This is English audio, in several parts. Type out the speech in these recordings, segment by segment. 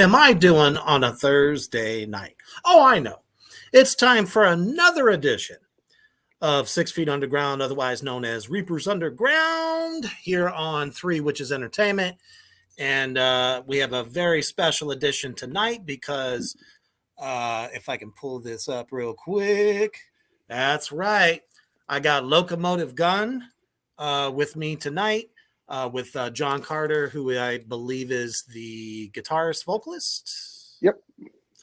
am I doing on a Thursday night? Oh, I know. It's time for another edition of 6 Feet Underground, otherwise known as Reapers Underground, here on Three Witches Entertainment. And we have a very special edition tonight because if I can pull this up real quick, that's right. I got Locomotive Gun with me tonight. With John Carter, who I believe is the guitarist vocalist. Yep.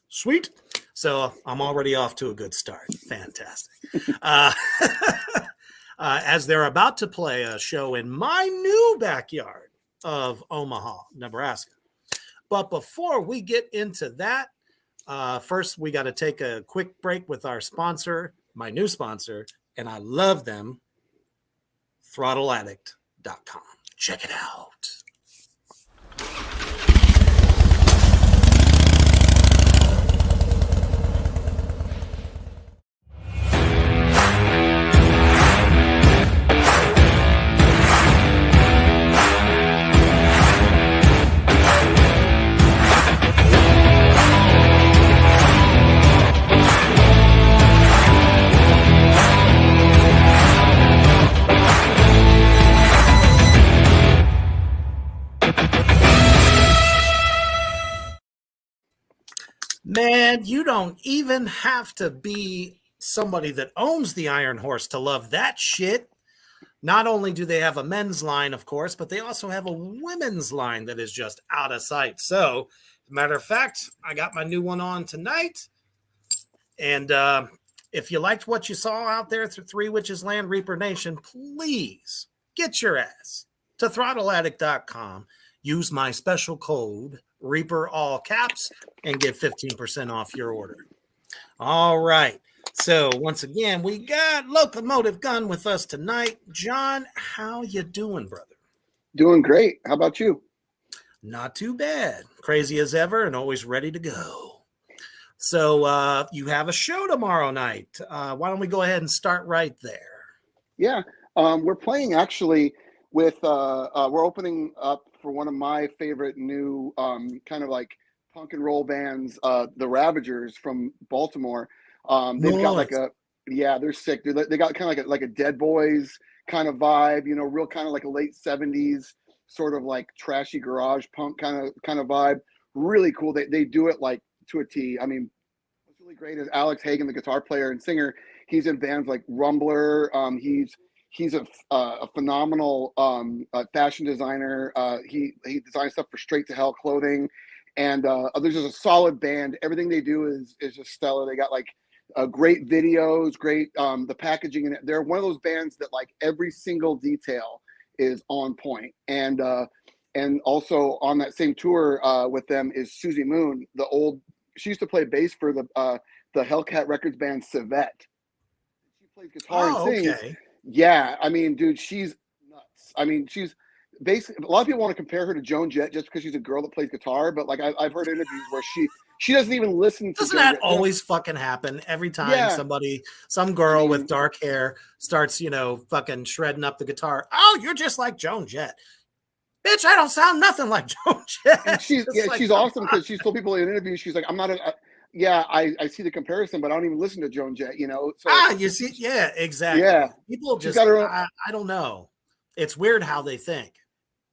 Sweet. So I'm already off to a good start. Fantastic. As they're about to play a show in my new backyard of Omaha, Nebraska. But before we get into that, first we got to take a quick break with our sponsor, my new sponsor, and I love them, throttleaddict.com. Check it out. Man, you don't even have to be somebody that owns the Iron Horse to love that shit. Not only do they have a men's line, of course, but they also have a women's line that is just out of sight. So, as a matter of fact, I got my new one on tonight. And if you liked what you saw out there through Three Witches Land Reaper Nation, please get your ass to throttleaddict.com. Use my special code, Reaper all caps, and get 15% off your order. All right. So once again, we got Locomotive Gun with us tonight. John, how you doing, brother? Doing great. How about you? Not too bad. Crazy as ever and always ready to go. So you have a show tomorrow night. Why don't we go ahead and start right there? Yeah. We're playing actually with, we're opening up for one of my favorite new kind of like punk and roll bands, the Ravagers from Baltimore. They've got like they're sick. They got kind of like a Dead Boys kind of vibe, you know, real kind of like a late 70s sort of like trashy garage punk kind of vibe. Really cool. They do it like to a T. I mean, what's really great is Alex Hagen, the guitar player and singer. He's in bands like Rumbler. He's a phenomenal fashion designer. He designs stuff for Straight to Hell clothing, and there's just a solid band. Everything they do is just stellar. They got like great videos, great the packaging, and they're one of those bands that like every single detail is on point. And also on that same tour with them is Susie Moon, she used to play bass for the Hellcat Records band Civette. She plays guitar and sings. Okay. Yeah, I mean, dude, she's nuts. I mean, she's basically, a lot of people want to compare her to Joan Jett just because she's a girl that plays guitar, but like I've heard interviews where she doesn't even listen to Doesn't Joan that Jett. always fucking happen every time some girl with dark hair starts, fucking shredding up the guitar? Oh, you're just like Joan Jett. Bitch, I don't sound nothing like Joan Jett. And she's awesome because she's told people in interviews, she's like, I'm not I see the comparison, but I don't even listen to Joan Jett, you know? So, you see? Yeah, exactly. Yeah. People just, I don't know. It's weird how they think.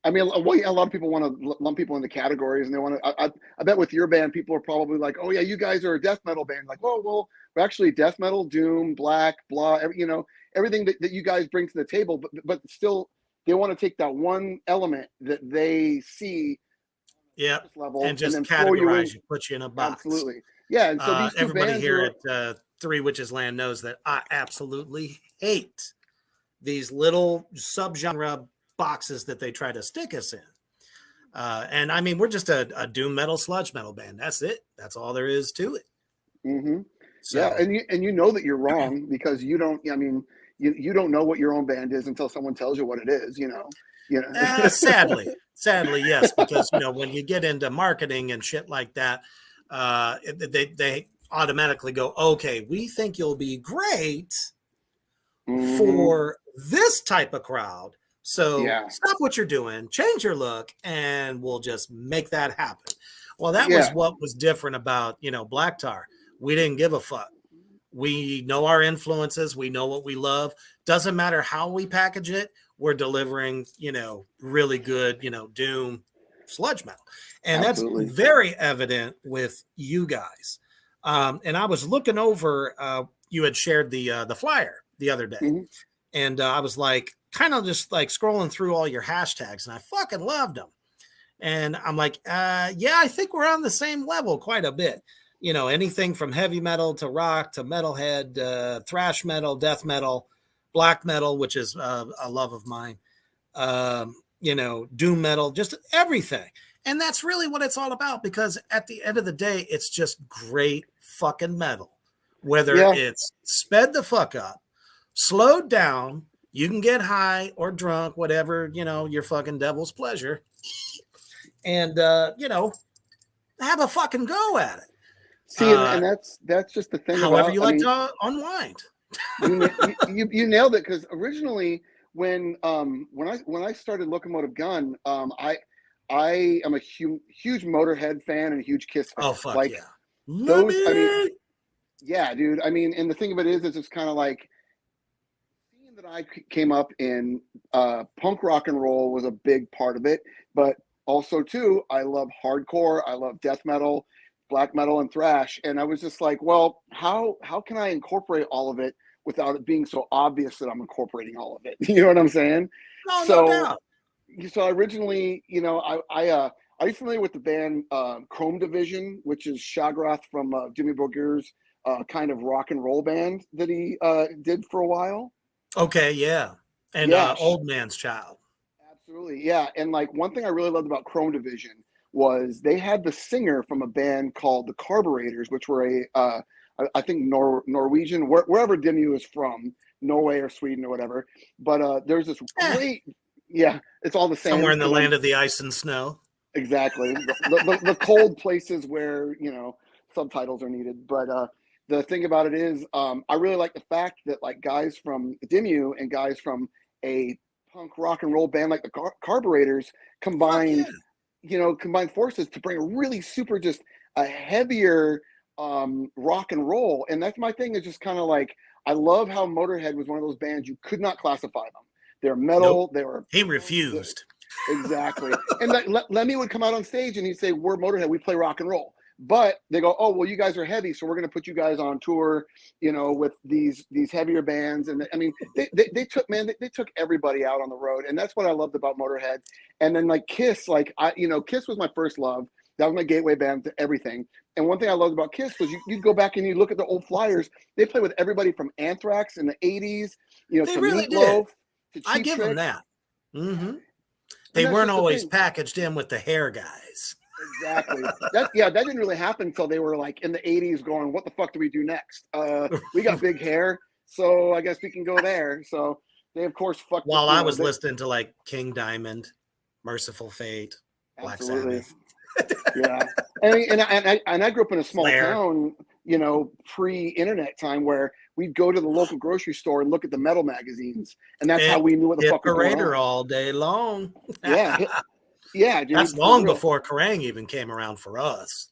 I mean, a lot of people want to lump people into categories, and they want to, I bet with your band, people are probably like, oh yeah, you guys are a death metal band. Like, well, we're actually death metal, doom, black, blah, everything that you guys bring to the table, but still they want to take that one element that they see level and just then categorize you, put you in a box. Absolutely. Yeah, and so these everybody here at Three Witches Land knows that I absolutely hate these little subgenre boxes that they try to stick us in. And I mean, we're just a doom metal, sludge metal band. That's it. That's all there is to it. Mm-hmm. So, yeah, and you know that you're wrong because you don't. I mean, you don't know what your own band is until someone tells you what it is. You know. Sadly, yes, because when you get into marketing and shit like that. They automatically go, okay, we think you'll be great for this type of crowd. So stop what you're doing, change your look, and we'll just make that happen. Well, that was Yeah, what was different about, Black Tar. We didn't give a fuck. We know our influences. We know what we love. Doesn't matter how we package it. We're delivering, really good, doom sludge metal. And that's absolutely. very evident with you guys. And I was looking over, you had shared the flyer the other day. Hmm. And I was like, kind of just like scrolling through all your hashtags, and I fucking loved them. And I'm like, yeah, I think we're on the same level quite a bit. Anything from heavy metal to rock to metalhead, thrash metal, death metal, black metal, which is a love of mine, doom metal, just everything. And that's really what it's all about, because at the end of the day, it's just great fucking metal. Whether Yeah. it's sped the fuck up, slowed down, you can get high or drunk, whatever, your fucking devil's pleasure. And, have a fucking go at it. See, and that's just the thing However about. you I like mean, to unwind. you nailed it, because originally when I started Locomotive Gun, I am a huge Motorhead fan and a huge Kiss fan. Oh, fuck Like yeah. Let those, I mean, me. yeah, dude. I mean, and the thing of it is, it's just kind of like seeing that I came up in punk rock and roll was a big part of it, but also too, I love hardcore, I love death metal, black metal, and thrash, and I was just like, well, how can I incorporate all of it without it being so obvious that I'm incorporating all of it? You know what I'm saying? No, no So, doubt. so originally, are you familiar with the band Chrome Division, which is Shagrath from Jimmy Boger's kind of rock and roll band that he did for a while? Okay, yeah. And Yeah, Old Man's Child. absolutely. Yeah. And like one thing I really loved about Chrome Division was they had the singer from a band called the Carburetors, which were I think Norwegian, wherever Dimmu is from, Norway or Sweden or whatever. But there's this Eh, great, yeah, it's all the somewhere same in the to them. land of the ice and snow. Exactly. The cold places where, subtitles are needed. But the thing about it is, I really like the fact that like guys from Dimmu and guys from a punk rock and roll band like the Carburetors Fuck yeah. combined forces to bring a really super, just a heavier rock and roll. And that's my thing, is just kind of like, I love how Motorhead was one of those bands you could not classify them. They're Nope. metal, they were He punk, refused. exactly. And like Lemmy would come out on stage and he'd say, "We're Motorhead, we play rock and roll." But they go, "Oh, well, you guys are heavy, so we're going to put you guys on tour, with these heavier bands." And I mean, they took, man, they took everybody out on the road, and that's what I loved about Motorhead. And then like Kiss, Kiss was my first love. That was my gateway band to everything. And one thing I loved about Kiss was you'd go back and you look at the old flyers. They played with everybody from Anthrax in the '80s, They to really did. Meatloaf, to I Cheap give them Trick. that. Yeah. Mm-hmm. And They that's weren't just the always thing. packaged in with the hair guys. Exactly. That didn't really happen until they were like in the '80s going, what the fuck do we do next? We got big hair, so I guess we can go there. So they of course fucked While I was they, listening to like King Diamond, Merciful Fate, Black absolutely. Sabbath, Yeah. And I grew up in a small Slayer. town, pre-internet time, where we'd go to the local grocery store and look at the metal magazines, and that's how It we knew what the hit fuck was going Parader on. all day long. Yeah. Yeah, That's dude, for long real. before Kerrang even came around for us.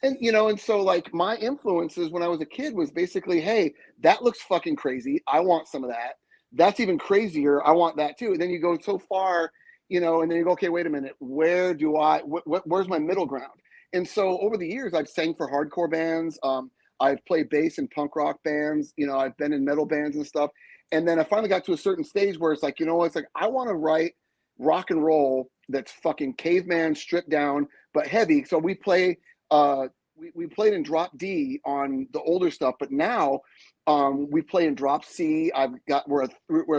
And so like my influences when I was a kid was basically, hey, that looks fucking crazy. I want some of that. That's even crazier. I want that too. And then you go so far, and then you go, okay, wait a minute. Where do where's my middle ground? And so over the years, I've sang for hardcore bands. I've played bass in punk rock bands. I've been in metal bands and stuff. And then I finally got to a certain stage where it's like, it's like, I want to write rock and roll that's fucking caveman, stripped down, but heavy. So we played in drop D on the older stuff, but now we play in drop C. We're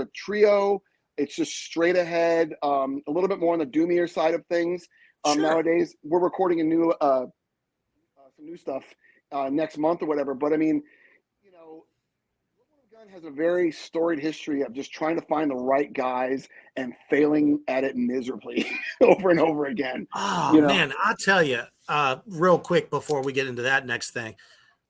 a trio. It's just straight ahead, a little bit more on the doomier side of things. Sure. Nowadays, we're recording some new stuff next month or whatever. But I mean, Locomotive Gun has a very storied history of just trying to find the right guys and failing at it miserably over and over again. Oh You know, man, I'll tell you, real quick before we get into that next thing.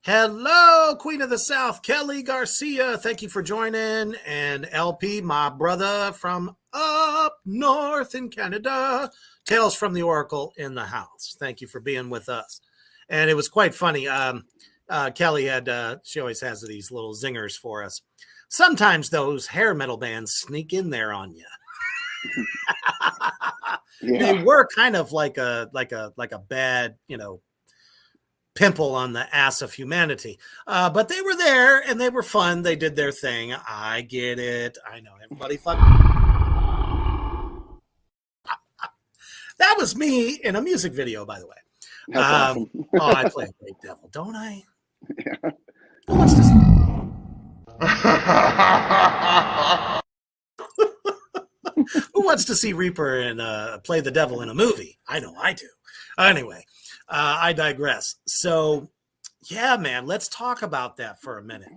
Hello, Queen of the South, Kelly Garcia. Thank you for joining. And LP, my brother from up north in Canada. Tales from the Oracle in the house. Thank you for being with us. And it was quite funny. Kelly had, she always has these little zingers for us. Sometimes those hair metal bands sneak in there on you. They were kind of like a bad, pimple on the ass of humanity. But they were there and they were fun. They did their thing. I get it. I know everybody That was me in a music video, by the way. That's awesome. I play a great devil, don't I? Yeah. Who wants to see Reaper and play the devil in a movie? I know I do. Anyway, I digress. So, yeah, man, let's talk about that for a minute.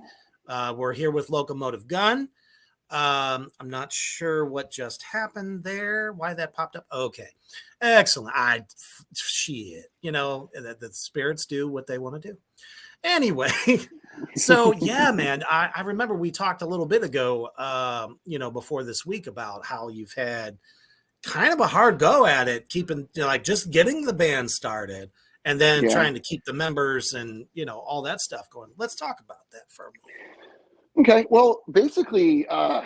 We're here with Locomotive Gun. I'm not sure what just happened there, why that popped up. Okay, excellent. Shit, the spirits do what they want to do. Anyway, so yeah, man, I remember we talked a little bit ago, before this week about how you've had kind of a hard go at it, keeping just getting the band started and then trying to keep the members and all that stuff going. Let's talk about that for a minute. Okay, well, basically, I'm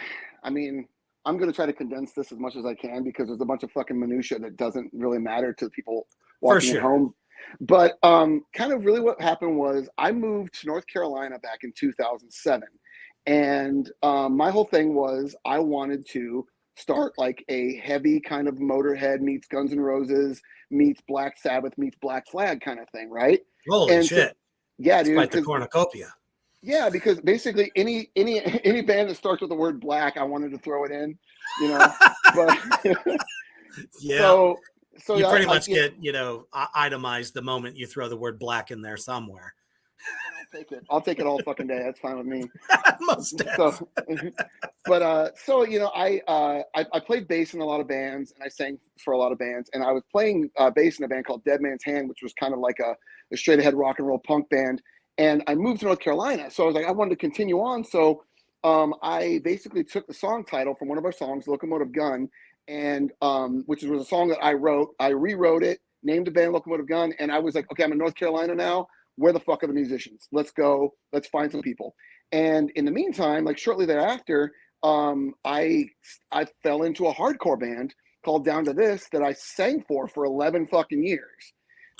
going to try to condense this as much as I can because there's a bunch of fucking minutia that doesn't really matter to people watching at home. But kind of really what happened was I moved to North Carolina back in 2007. And my whole thing was I wanted to start like a heavy kind of Motorhead meets Guns N' Roses meets Black Sabbath meets Black Flag kind of thing, right? Holy shit. Yeah, it's dude. Quite the cornucopia. Yeah, because basically any band that starts with the word black, I wanted to throw it in, but yeah. So you pretty much get, itemized the moment you throw the word black in there somewhere. I'll take it all fucking day. That's fine with me. Most so, but I played bass in a lot of bands and I sang for a lot of bands, and I was playing bass in a band called Dead Man's Hand, which was kind of like a straight ahead rock and roll punk band. And I moved to North Carolina, so I was like, I wanted to continue on. So I basically took the song title from one of our songs, Locomotive Gun, and which was a song that I wrote. I rewrote it, named the band Locomotive Gun, and I was like, okay, I'm in North Carolina now. Where the fuck are the musicians? Let's go. Let's find some people. And in the meantime, like shortly thereafter, I fell into a hardcore band called Down to This that I sang for 11 fucking years.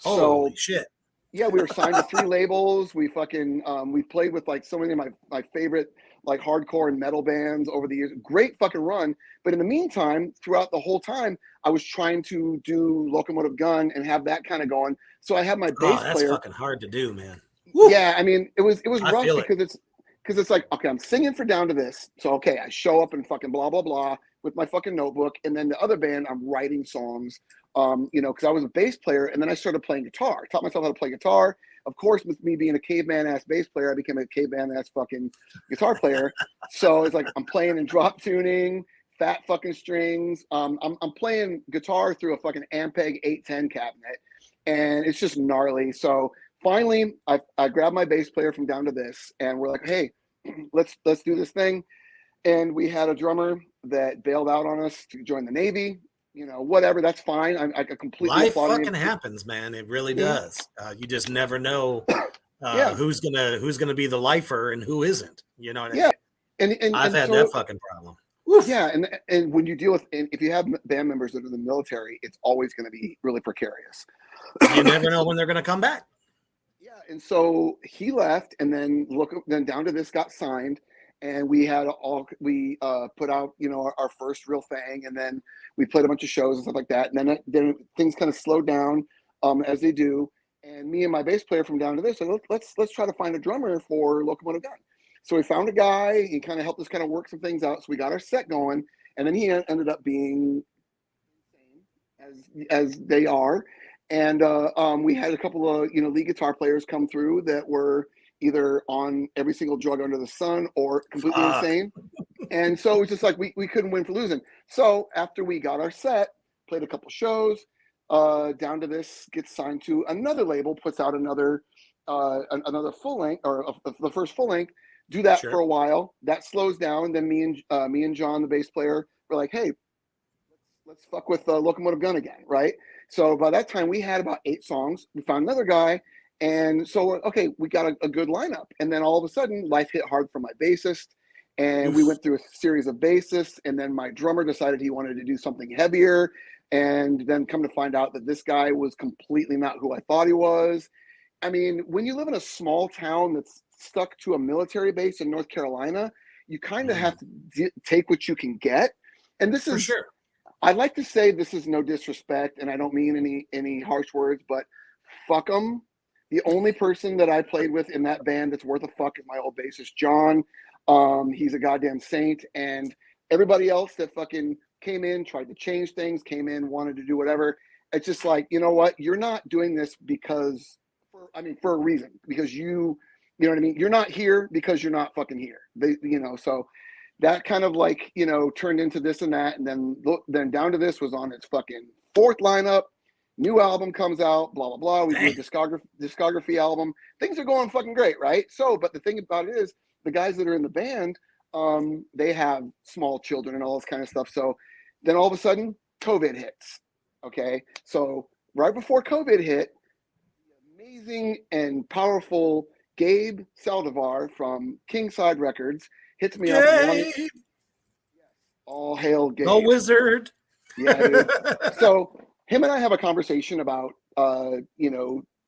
Holy shit. Yeah, we were signed to 3 labels. We fucking we played with like so many of my favorite like hardcore and metal bands over the years. Great fucking run. But in the meantime, throughout the whole time, I was trying to do Locomotive Gun and have that kind of going. So I had my bass that's player. Fucking hard to do, man. Woo! Yeah, I mean it was rough because it's like, okay, I'm singing for Down to This. So okay, I show up and fucking blah blah blah with my fucking notebook, and then the other band I'm writing songs. Because I was a bass player, and then I started playing guitar. I taught myself how to play guitar. Of course, with me being a caveman ass bass player, I became a caveman ass fucking guitar player. So it's like I'm playing in drop tuning, fat fucking strings. I'm playing guitar through a fucking Ampeg 810 cabinet, and it's just gnarly. So finally, I grabbed my bass player from Down to This, and we're like, hey, let's do this thing. And we had a drummer that bailed out on us to join the Navy. Whatever, that's fine. I completely life fucking happens, man. It really does. You just never know who's gonna be the lifer and who isn't. You know what I mean? And I've had that fucking problem. Oof. Yeah, and when you deal with, and if you have band members that are in the military, it's always going to be really precarious. You never know when they're going to come back. Yeah, and so he left, and then Down to This got signed. And we put out, our first real thing, and then we played a bunch of shows and stuff like that. And then things kind of slowed down, as they do. And me and my bass player from Down to This, so let's try to find a drummer for Locomotive Gun. So we found a guy. He kind of helped us kind of work some things out. So we got our set going, and then he ended up being insane as they are. And we had a couple of lead guitar players come through that were either on every single drug under the sun or completely insane. And so it was just like we couldn't win for losing. So after we got our set, played a couple shows, Down to This gets signed to another label, puts out another full length, or the first full length. Do that for a while. That slows down. Then me and John, the bass player, were like, hey, let's fuck with Locomotive Gun again, right? So by that time, we had about 8 songs. We found another guy, and so okay, we got a good lineup. And then all of a sudden, life hit hard for my bassist, and we Oof. went through a series of bassists. And then my drummer decided he wanted to do something heavier, and then come to find out that this guy was completely not who I thought he was. I mean, when you live in a small town that's stuck to a military base in North Carolina, you kind of have Mm, to take what you can get. And this for is, sure. I'd like to say this is no disrespect, and I don't mean any harsh words, but fuck them. The only person that I played with in that band that's worth a fuck is my old bassist John. He's a goddamn saint, and everybody else that fucking came in, tried to change things, came in, wanted to do whatever. It's just like, you know what? You're not doing this because, for a reason. Because you know what I mean. You're not here because you're not fucking here. So that kind of like turned into this and that, and then Down to This was on its fucking fourth lineup. New album comes out, blah blah blah. We do a Dang. discography album. Things are going fucking great, right? So, but the thing about it is, the guys that are in the band, they have small children and all this kind of stuff. So then all of a sudden, COVID hits. Okay, so right before COVID hit, the amazing and powerful Gabe Saldivar from KingSide Records hits me up wanting Yay! all hail The Gabe. wizard. Yeah, dude. So him and I have a conversation about uh,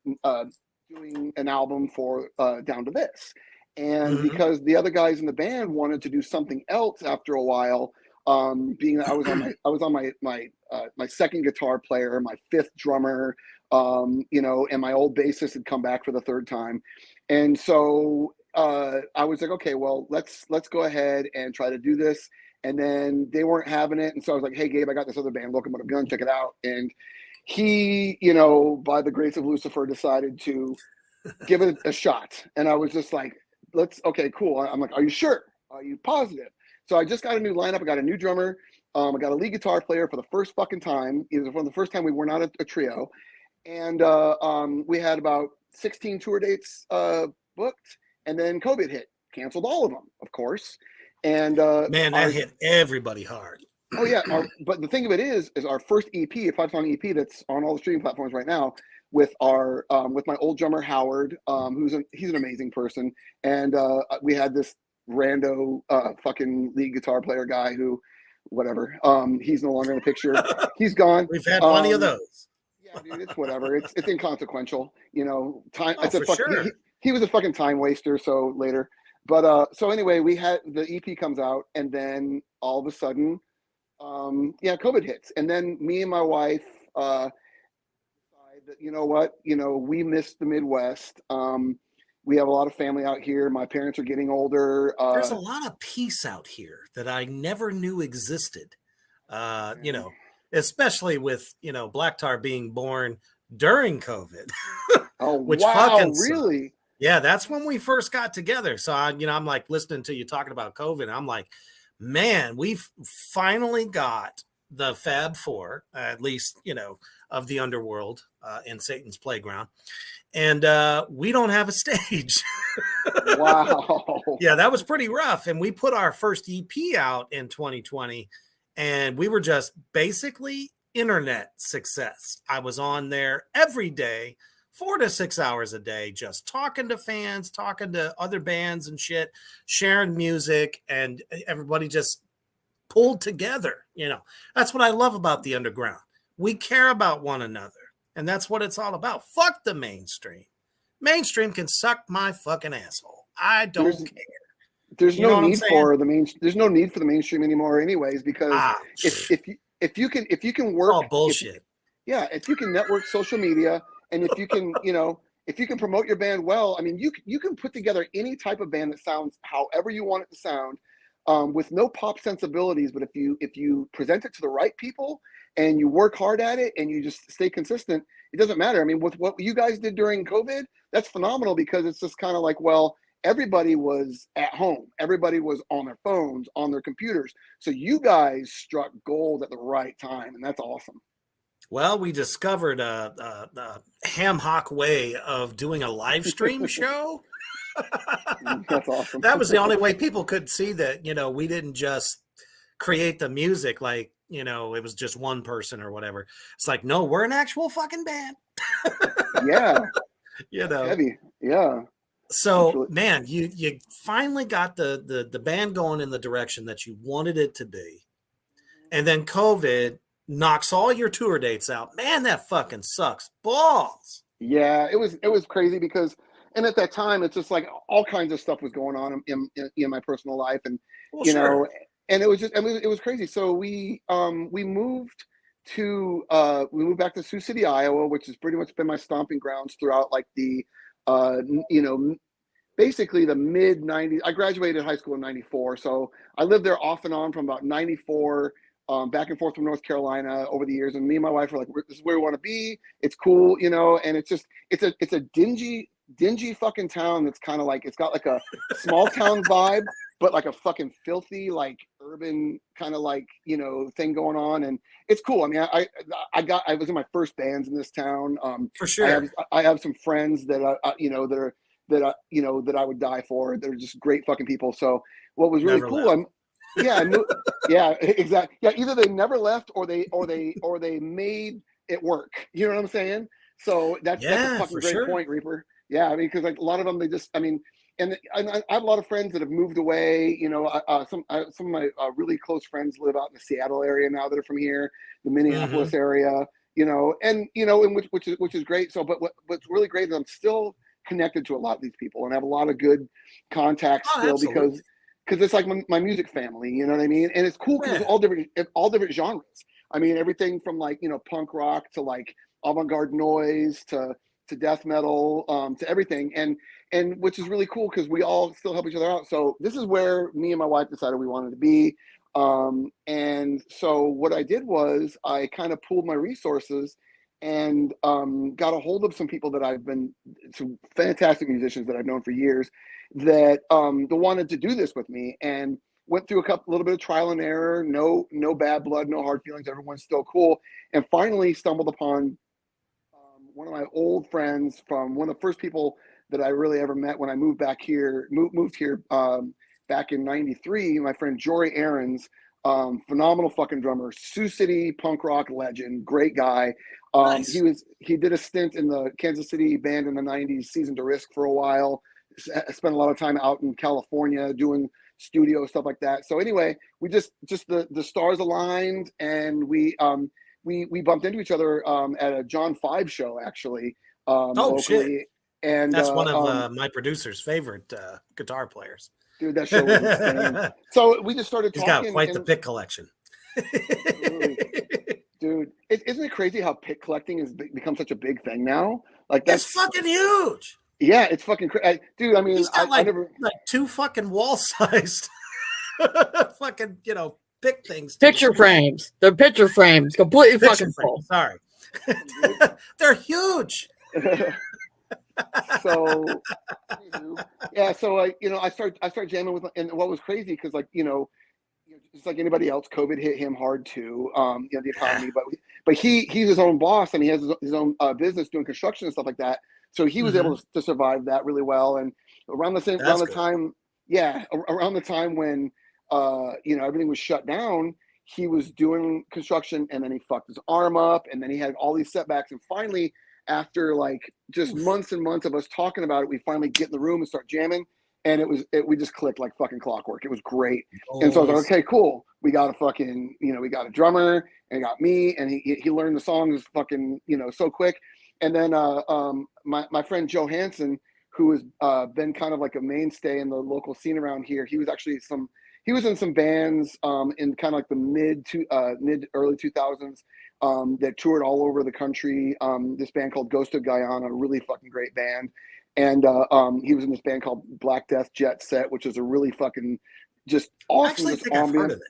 doing an album for Down to This, and Mhm. because the other guys in the band wanted to do something else after a while, being that I was on my second guitar player, my fifth drummer, and my old bassist had come back for the third time, and so I was like, okay, well, let's go ahead and try to do this. And then they weren't having it, and so I was like, hey Gabe, I got this other band, Locomotive Gun, check it out. And he, by the grace of Lucifer, decided to give it a shot. And I was just like, okay, cool. I'm like, are you sure? Are you positive? So I just got a new lineup. I got a new drummer. I got a lead guitar player for the first fucking time. It was one of the first time we were not a trio. And we had about 16 tour dates booked. And then COVID hit, canceled all of them, of course. And Man, that hit everybody hard. oh yeah, but the thing of it is our first EP, a 5-song EP that's on all the streaming platforms right now, with our with my old drummer Howard, he's an amazing person, and we had this rando fucking lead guitar player guy who, whatever, he's no longer in the picture. He's gone. We've had plenty of those. Yeah, dude, it's whatever. It's inconsequential. Time. Oh, It's a for fuck. sure. He was a fucking time waster. So later, but so anyway, we had the EP comes out, and then all of a sudden, COVID hits, and then me and my wife decide that you know what, we miss the Midwest. We have a lot of family out here. My parents are getting older. There's a lot of peace out here that I never knew existed. You Man. know, especially with, Black Tar being born during COVID, Oh which wow, fucking sucked. really? Yeah, that's when we first got together. So I'm like listening to you talking about COVID. And I'm like, man, we've finally got the Fab Four, at least, of the underworld in Satan's playground. And we don't have a stage. Wow. Yeah, that was pretty rough. And we put our first EP out in 2020, and we were just basically internet success. I was on there every day, 4 to 6 hours a day, just talking to fans, talking to other bands and shit, sharing music, and everybody just pulled together. That's what I love about the underground. We care about one another, and that's what it's all about. Fuck the mainstream. Mainstream can suck my fucking asshole. I don't There's care. there's You know no what I'm need saying? for there's no need for the mainstream anymore anyways, because It's if you can work all bullshit. if you can network social media, and if you can promote your band well, I mean, you can put together any type of band that sounds however you want it to sound, with no pop sensibilities. But if you present it to the right people, and you work hard at it, and you just stay consistent, it doesn't matter. I mean, with what you guys did during COVID, that's phenomenal, because it's just kind of like, well, everybody was at home, everybody was on their phones, on their computers, so you guys struck gold at the right time, and that's awesome. Well, we discovered a ham hock way of doing a live stream show. That's awesome. That was the only way people could see that, we didn't just create the music like it was just one person or whatever. It's like, no, we're an actual fucking band. Yeah, you that's know. heavy. Yeah, that's So really. man, you finally got the band going in the direction that you wanted it to be. And then COVID knocks all your tour dates out. Man, that fucking sucks balls. Yeah, it was crazy because, and at that time, it's just like all kinds of stuff was going on in my personal life, and Well, you know, sure. and it was just, I mean, it was crazy. So we moved we moved back to Sioux City, Iowa, which has pretty much been my stomping grounds throughout like the you know, basically the mid 90s. I graduated high school in 94. So I lived there off and on from about 94, back and forth from North Carolina over the years. And me and my wife were like, this is where we want to be. It's cool, and it's just, it's a dingy fucking town that's kind of like, it's got like a small town vibe, but like a fucking filthy, like urban kind of like, thing going on. And it's cool. I mean, I was in my first bands in this town. For I have, sure. I have some friends that, that I would die for. They're just great fucking people. So what was really Never cool, left. yeah, I moved, yeah, exactly. Yeah, either they never left or they made it work. You know what I'm saying? So that's a Yeah, fucking for great sure. point, Reaper. Yeah, I mean, because like a lot of them, they just, I mean, and I have a lot of friends that have moved away. Some of my really close friends live out in the Seattle area now that are from here, the Mm-hmm. Minneapolis area. And which is great. So, but what's really great is I'm still connected to a lot of these people and have a lot of good contacts Oh, still absolutely. because it's like my music family, you know what I mean? And it's cool because it's Yeah. all different genres. I mean, everything from like, punk rock to like avant-garde noise to death metal, to everything. And which is really cool because we all still help each other out. So this is where me and my wife decided we wanted to be. And so what I did was I kind of pooled my resources and got a hold of some people some fantastic musicians that I've known for years that wanted to do this with me, and went through little bit of trial and error. No bad blood, no hard feelings. Everyone's still cool, and finally stumbled upon one of my old friends from one of the first people that I really ever met when I moved back here, moved here back in '93. My friend Jory Aarons, phenomenal fucking drummer, Sioux City punk rock legend, great guy. Nice. He did a stint in the Kansas City band in the '90s, Season to Risk for a while. Spent a lot of time out in California doing studio stuff like that. So anyway, we just the stars aligned, and we bumped into each other at a John Five show actually, Oh shit. locally, and That's one of my producer's favorite guitar players. dude, that show was insane. So we just started He's got talking, quite the and pick collection. absolutely, dude, isn't it crazy how pick collecting has become such a big thing now? Like It's that's fucking huge. yeah, it's fucking crazy, dude. I mean, He's got I never. like two fucking wall sized fucking pick things to Picture display. frames. They're picture frames. Completely Picture fucking frame. full. Sorry. Dude. They're huge. So yeah, so I start jamming with, and what was crazy because like just like anybody else, COVID hit him hard too. The Yeah, economy, but he's his own boss, and he has his own business doing construction and stuff like that. So he was hmm able to survive that really well. And around that's the good. time, yeah, around the time when everything was shut down, he was doing construction, and then he fucked his arm up, and then he had all these setbacks, and finally, after like just Oof. months and months of us talking about it, we finally get in the room and start jamming, and we just clicked like fucking clockwork. It was great. And so I was like, Goals. okay, cool. We got a fucking, we got a drummer, and got me, and he learned the songs fucking, so quick. And then my friend Joe Hansen, who has been kind of like a mainstay in the local scene around here. He was in some bands in kind of like the mid early 2000s that toured all over the country. This band called Ghost of Guyana, a really fucking great band. And he was in this band called Black Death Jet Set, which is a really fucking just I awesome, actually just think I've heard ambient. of it.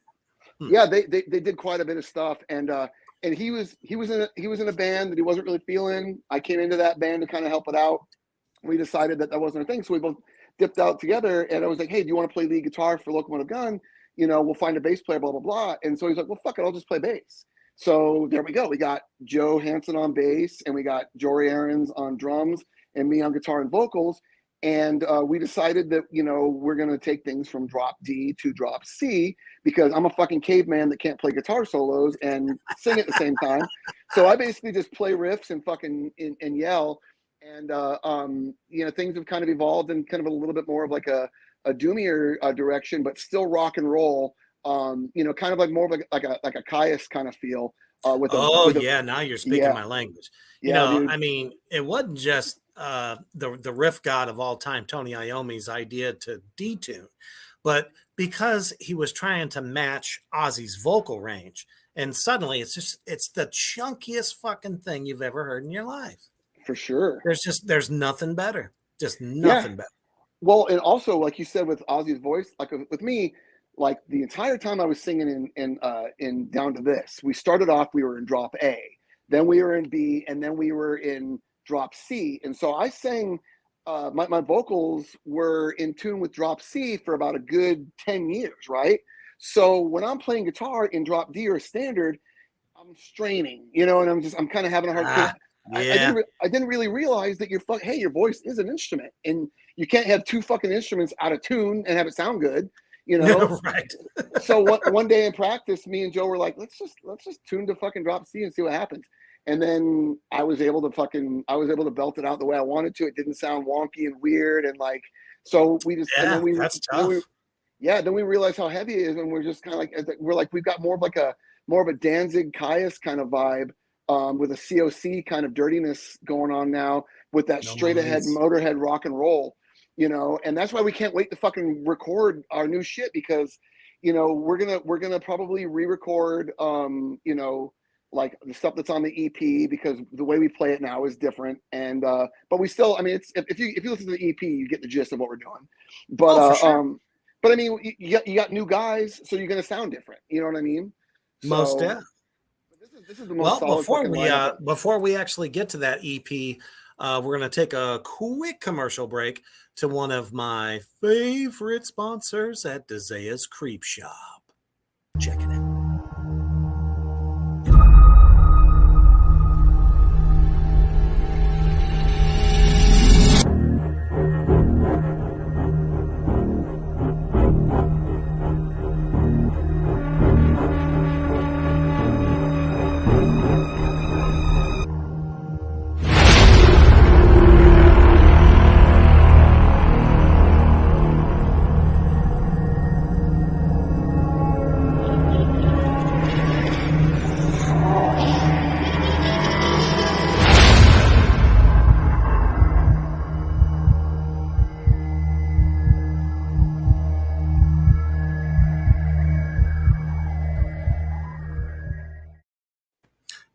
Hmm. Yeah, they did quite a bit of stuff, and he was in a band that he wasn't really feeling. I came into that band to kind of help it out. We decided that wasn't a thing, so we both dipped out together. And I was like, hey, do you want to play lead guitar for Locomotive Gun? We'll find a bass player, blah blah blah. And so he's like, well, fuck it, I'll just play bass. So there we go. We got Joe Hansen on bass, and we got Jory Aarons on drums, and me on guitar and vocals. And we decided that, you know, we're going to take things from drop D to drop C because I'm a fucking caveman that can't play guitar solos and sing at the same time. So I basically just play riffs and fucking and yell. And, you know, things have kind of evolved in kind of a little bit more of like a doomier direction, but still rock and roll. You know, kind of like more of like a Caius kind of feel. Yeah, now you're speaking yeah, my language. You yeah, know, dude. I mean, it wasn't just the riff god of all time, Tony Iommi's idea to detune, but because he was trying to match Ozzy's vocal range, and suddenly it's the chunkiest fucking thing you've ever heard in your life. For sure. There's nothing better, just Yeah. nothing better. Well, and also, like you said, with Ozzy's voice, like with me, like the entire time I was singing in Down to This, we started off, we were in drop A, then we were in B, and then we were in drop C. And so I sang, my vocals were in tune with drop C for about a good 10 years, right? So when I'm playing guitar in drop D or standard, I'm straining, you know, and I'm kind of having a hard because Yeah. I didn't really realize that hey, your voice is an instrument, and you can't have two fucking instruments out of tune and have it sound good, you know. Right. So one day in practice, me and Joe were like, let's just tune to fucking drop C and see what happens. And then I was able to belt it out the way I wanted to. It didn't sound wonky and weird, and like, so we just and Yeah, then we that's tough. then we realized how heavy it is, and we're just kind of like we've got more of a Danzig Caius kind of vibe, with a COC kind of dirtiness going on now with that straight ahead Motorhead rock and roll, you know. And that's why we can't wait to fucking record our new shit, because, you know, we're gonna probably re-record, you know, like the stuff that's on the EP, because the way we play it now is different. And but we still, I mean, it's if you listen to the EP, you get the gist of what we're doing. But for sure. but I mean, you got new guys, so you're gonna sound different. You know what I mean? Most So definitely. this is the most solid fucking lineup. Before we actually get to that EP, we're going to take a quick commercial break to one of my favorite sponsors at Dezea's Creep Shop. Check it out.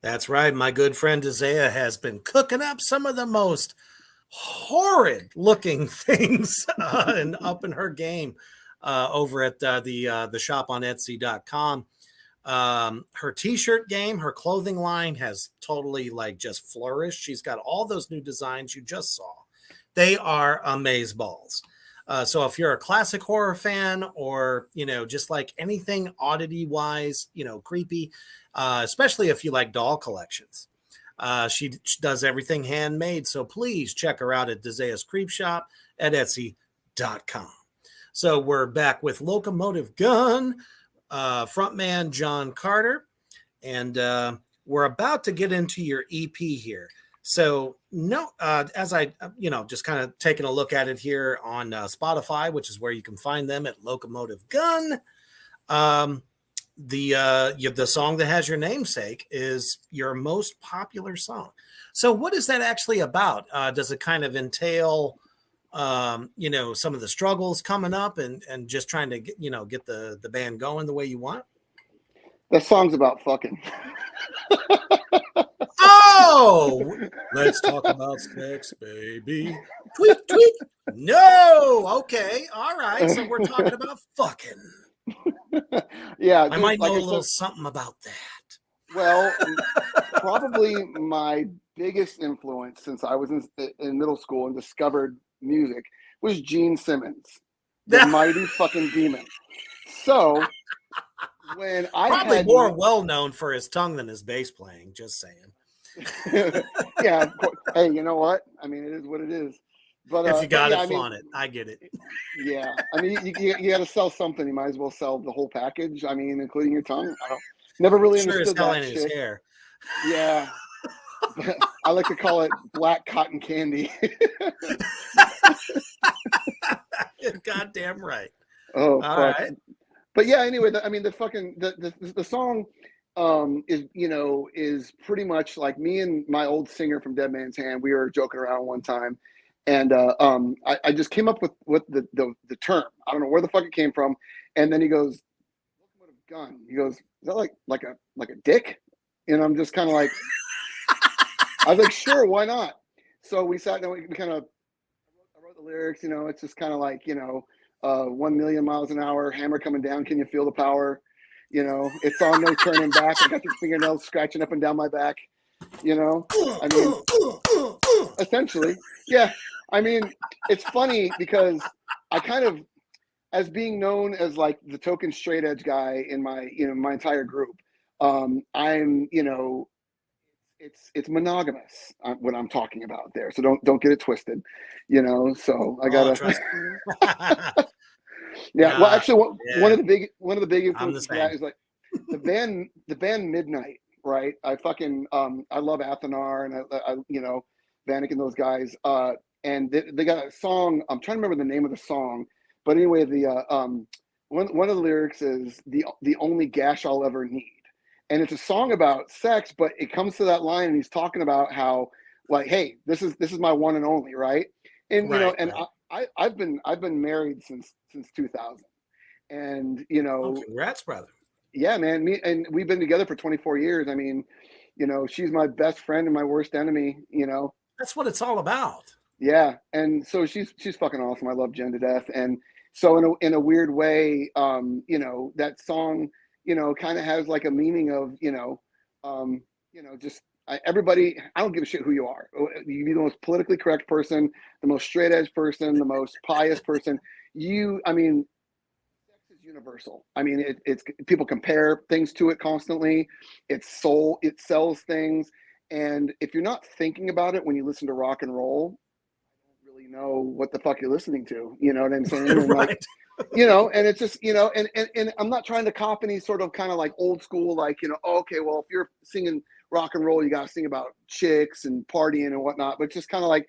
That's right. My good friend Dezea has been cooking up some of the most horrid looking things and up in her game over at the shop on Etsy.com. Her t-shirt game, her clothing line has totally like just flourished. She's got all those new designs you just saw. They are amazeballs. So if you're a classic horror fan, or, you know, just like anything oddity wise, you know, creepy, especially if you like doll collections, she does everything handmade. So please check her out at Dezea's Creep Shop at Etsy.com. So we're back with Locomotive Gun, frontman John Carter, and we're about to get into your EP here. So no, as I, you know, just kind of taking a look at it here on Spotify, which is where you can find them at Locomotive Gun. The song that has your namesake is your most popular song. So what is that actually about? Does it kind of entail, you know, some of the struggles coming up and just trying to get, you know, get the band going the way you want? That song's about fucking. Oh, let's talk about sex, baby. Tweet, tweet. No. Okay. All right. So we're talking about fucking. Yeah, I dude, might like know I a little said, something about that. well, probably my biggest influence since I was in middle school and discovered music was Gene Simmons, the mighty fucking demon. So when I Probably had more well known for his tongue than his bass playing. Just saying. yeah, of course. Hey, you know what? I mean, it is what it is. But If you got yeah, it, flaunt it. I get it. Yeah, I mean, you got to sell something. You might as well sell the whole package. I mean, including your tongue. I don't. Never really Sure as understood hell that ain't his shit. hair. Yeah, I like to call it black cotton candy. Goddamn right. Oh All fuck. right. But yeah, anyway, I mean, the fucking the song is pretty much like me and my old singer from Dead Man's Hand. We were joking around one time, and I just came up with the term. I don't know where the fuck it came from, and then he goes, "Locomotive Gun." He goes, "Is that like a dick?" And I'm just kind of like, I was like, "Sure, why not?" So we sat down. We kind of I wrote the lyrics. It's just kind of like 1 million miles an hour, hammer coming down. Can you feel the power? It's on, no turning back. I got your fingernails scratching up and down my back. I mean, essentially, yeah. I mean, it's funny because I kind of, as being known as like the token straight edge guy in my entire group, I'm it's monogamous what I'm talking about there. So don't get it twisted, So I gotta. Trust me. Yeah, well, actually, one of the big I'm the influences for that same. is like the band Midnight, right? I fucking I love Athanar and I Vanek and those guys. And they got a song. I'm trying to remember the name of the song, but anyway, the one of the lyrics is the only gash I'll ever need, and it's a song about sex, but it comes to that line and he's talking about how like, hey, this is my one and only, right? And Right. and I've been married since 2000, and Oh, congrats, brother. yeah, man, we've been together for 24 years. I mean, she's my best friend and my worst enemy. That's what it's all about. Yeah, and so she's fucking awesome. I love Jen to death, and so in a weird way, that song, kind of has like a meaning of, just everybody. I don't give a shit who you are. You can be the most politically correct person, the most straight edge person, the most pious person. I mean, sex is universal. I mean, it's people compare things to it constantly. It sells things, and if you're not thinking about it when you listen to rock and roll, really know what the fuck you're listening to. You know what I'm saying? And like, Right. and it's just, and I'm not trying to cop any sort of kind of like old school, like, okay, well, if you're singing rock and roll, you got to sing about chicks and partying and whatnot. But just kind of like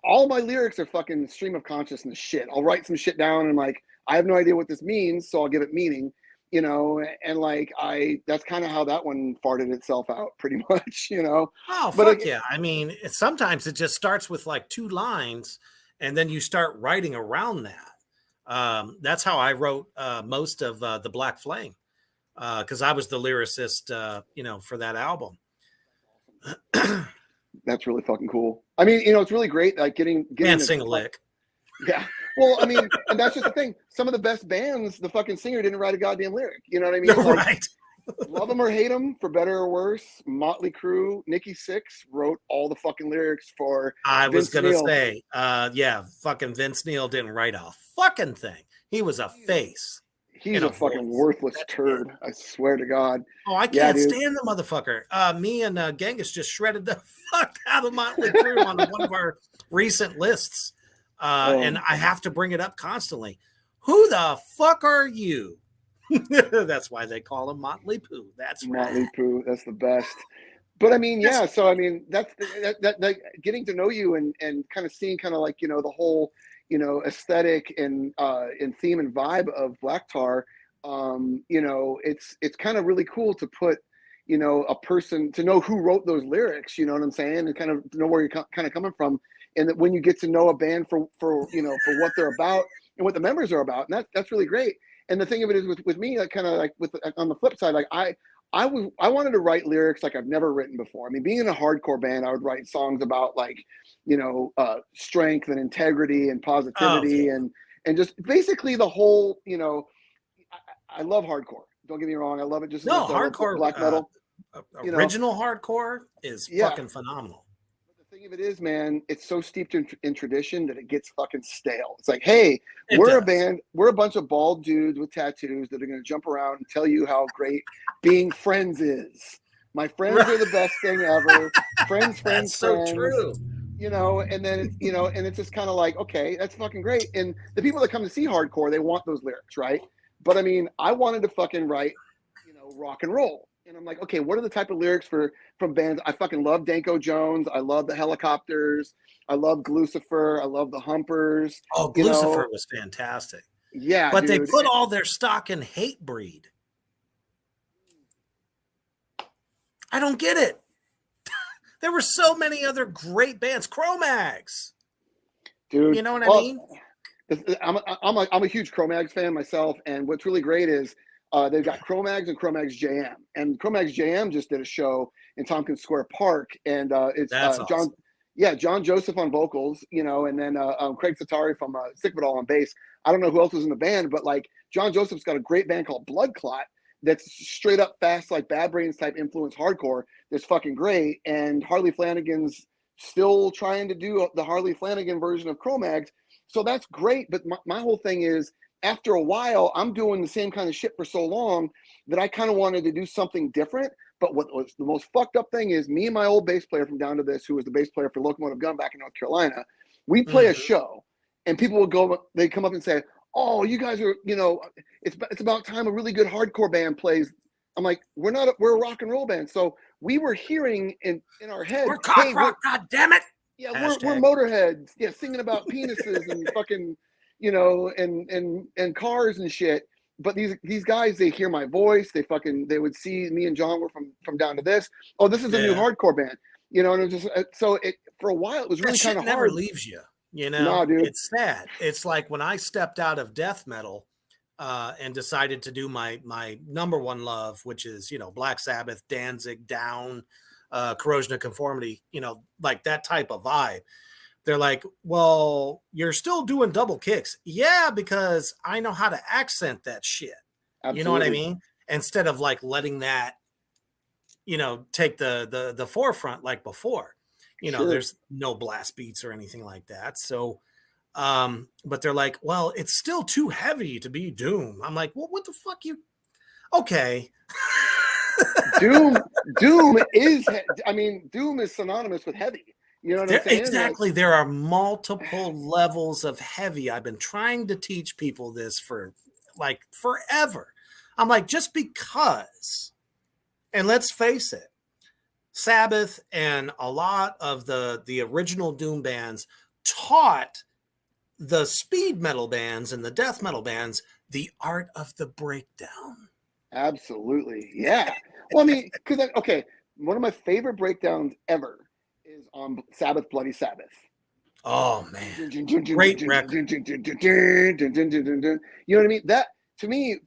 all my lyrics are fucking stream of consciousness shit. I'll write some shit down and like, I have no idea what this means, so I'll give it meaning. And like that's kind of how that one farted itself out pretty much. Oh, But fuck yeah. I mean, sometimes it just starts with like 2 lines and then you start writing around that. That's how I wrote most of the Black Flame because I was the lyricist, for that album. that's really fucking cool. I mean, it's really great, like getting Can't to sing a lick. Yeah. Well, I mean, and that's just the thing. Some of the best bands, the fucking singer didn't write a goddamn lyric. You know what I mean? Like, Right. love them or hate them, for better or worse, Motley Crue, Nikki Sixx wrote all the fucking lyrics for I was Vince gonna Neil. say, fucking Vince Neil didn't write a fucking thing. He was a face. He's a fucking worthless turd. I swear to God. Oh, I can't stand the motherfucker. Me and Genghis just shredded the fuck out of Motley Crue on one of our recent lists. And I have to bring it up constantly. Who the fuck are you? That's why they call him Motley Poo. That's Motley right. Poo. That's the best. But I mean, yeah. So I mean, that's that getting to know you and kind of seeing kind of like the whole aesthetic and theme and vibe of Black Tar. It's kind of really cool to put a person to know who wrote those lyrics. You know what I'm saying, and kind of know where you're kind of coming from. And that when you get to know a band for what they're about and what the members are about, and that's really great. And the thing of it is with me, like kind of like on the flip side, like I wanted to write lyrics like I've never written before. I mean, being in a hardcore band, I would write songs about like strength and integrity and positivity and just basically the whole I love hardcore. Don't get me wrong, I love it just as much as I love black metal. Original hardcore is fucking phenomenal. The thing of it is, man, it's so steeped in tradition that it gets fucking stale. It's like, hey, we're a band, we're a bunch of bald dudes with tattoos that are going to jump around and tell you how great being friends is. My friends are the best thing ever. Friends. So true. and then it's, and it's just kind of like, okay, that's fucking great. And the people that come to see hardcore, they want those lyrics, right? But I mean, I wanted to fucking write, rock and roll. And I'm like, okay, what are the type of lyrics from bands? I fucking love Danko Jones. I love the Helicopters. I love Glucifer. I love the Humpers. Oh, Glucifer was fantastic. Yeah, but dude. they put all their stock in Hatebreed. I don't get it. There were so many other great bands. Cro-Mags. Dude. You know what I mean? I'm a huge Cro-Mags fan myself. And what's really great is they've got Cro-Mags and Cro-Mags JM. And Cro-Mags JM just did a show in Tompkins Square Park. And it's awesome. John Joseph on vocals, and then Craig Satari from Sick of It All on bass. I don't know who else was in the band, but like John Joseph's got a great band called Blood Clot that's straight up fast, like Bad Brains type influence hardcore. That's fucking great. And Harley Flanagan's still trying to do the Harley Flanagan version of Cro-Mags. So that's great. But my whole thing is, after a while, I'm doing the same kind of shit for so long that I kind of wanted to do something different. But what was the most fucked up thing is, me and my old bass player from Down to This, who was the bass player for Locomotive Gun back in North Carolina, we play a show, and people would they come up and say, "Oh, you guys are, it's about time a really good hardcore band plays." I'm like, we're a rock and roll band. So we were hearing in our head, we're cock rock, god damn it. Yeah, we're Motorheads, yeah, singing about penises and fucking, and cars and shit. But these guys, they hear my voice. They would see me and John were from Down to This. Oh, this is a new hardcore band, and it just for a while it was really kind of hard. Never leaves you, Nah, dude. It's sad. It's like when I stepped out of death metal and decided to do my number one love, which is Black Sabbath, Danzig, Down, Corrosion of Conformity, like that type of vibe. They're like, well, you're still doing double kicks. Yeah, because I know how to accent that shit. Absolutely. You know what I mean? Instead of like letting that, take the forefront like before. Sure. There's no blast beats or anything like that. So, but they're like, well, it's still too heavy to be Doom. I'm like, well, what the fuck okay. Doom is synonymous with heavy. You know what I'm saying? Exactly. There are multiple levels of heavy. I've been trying to teach people this for like forever. I'm like, just because, and let's face it, Sabbath and a lot of the original Doom bands taught the speed metal bands and the death metal bands the art of the breakdown. Absolutely. Yeah. Well, I mean, because, okay, one of my favorite breakdowns ever is on Sabbath, Bloody Sabbath. Oh, man. Great record. You know what I mean? That, to me,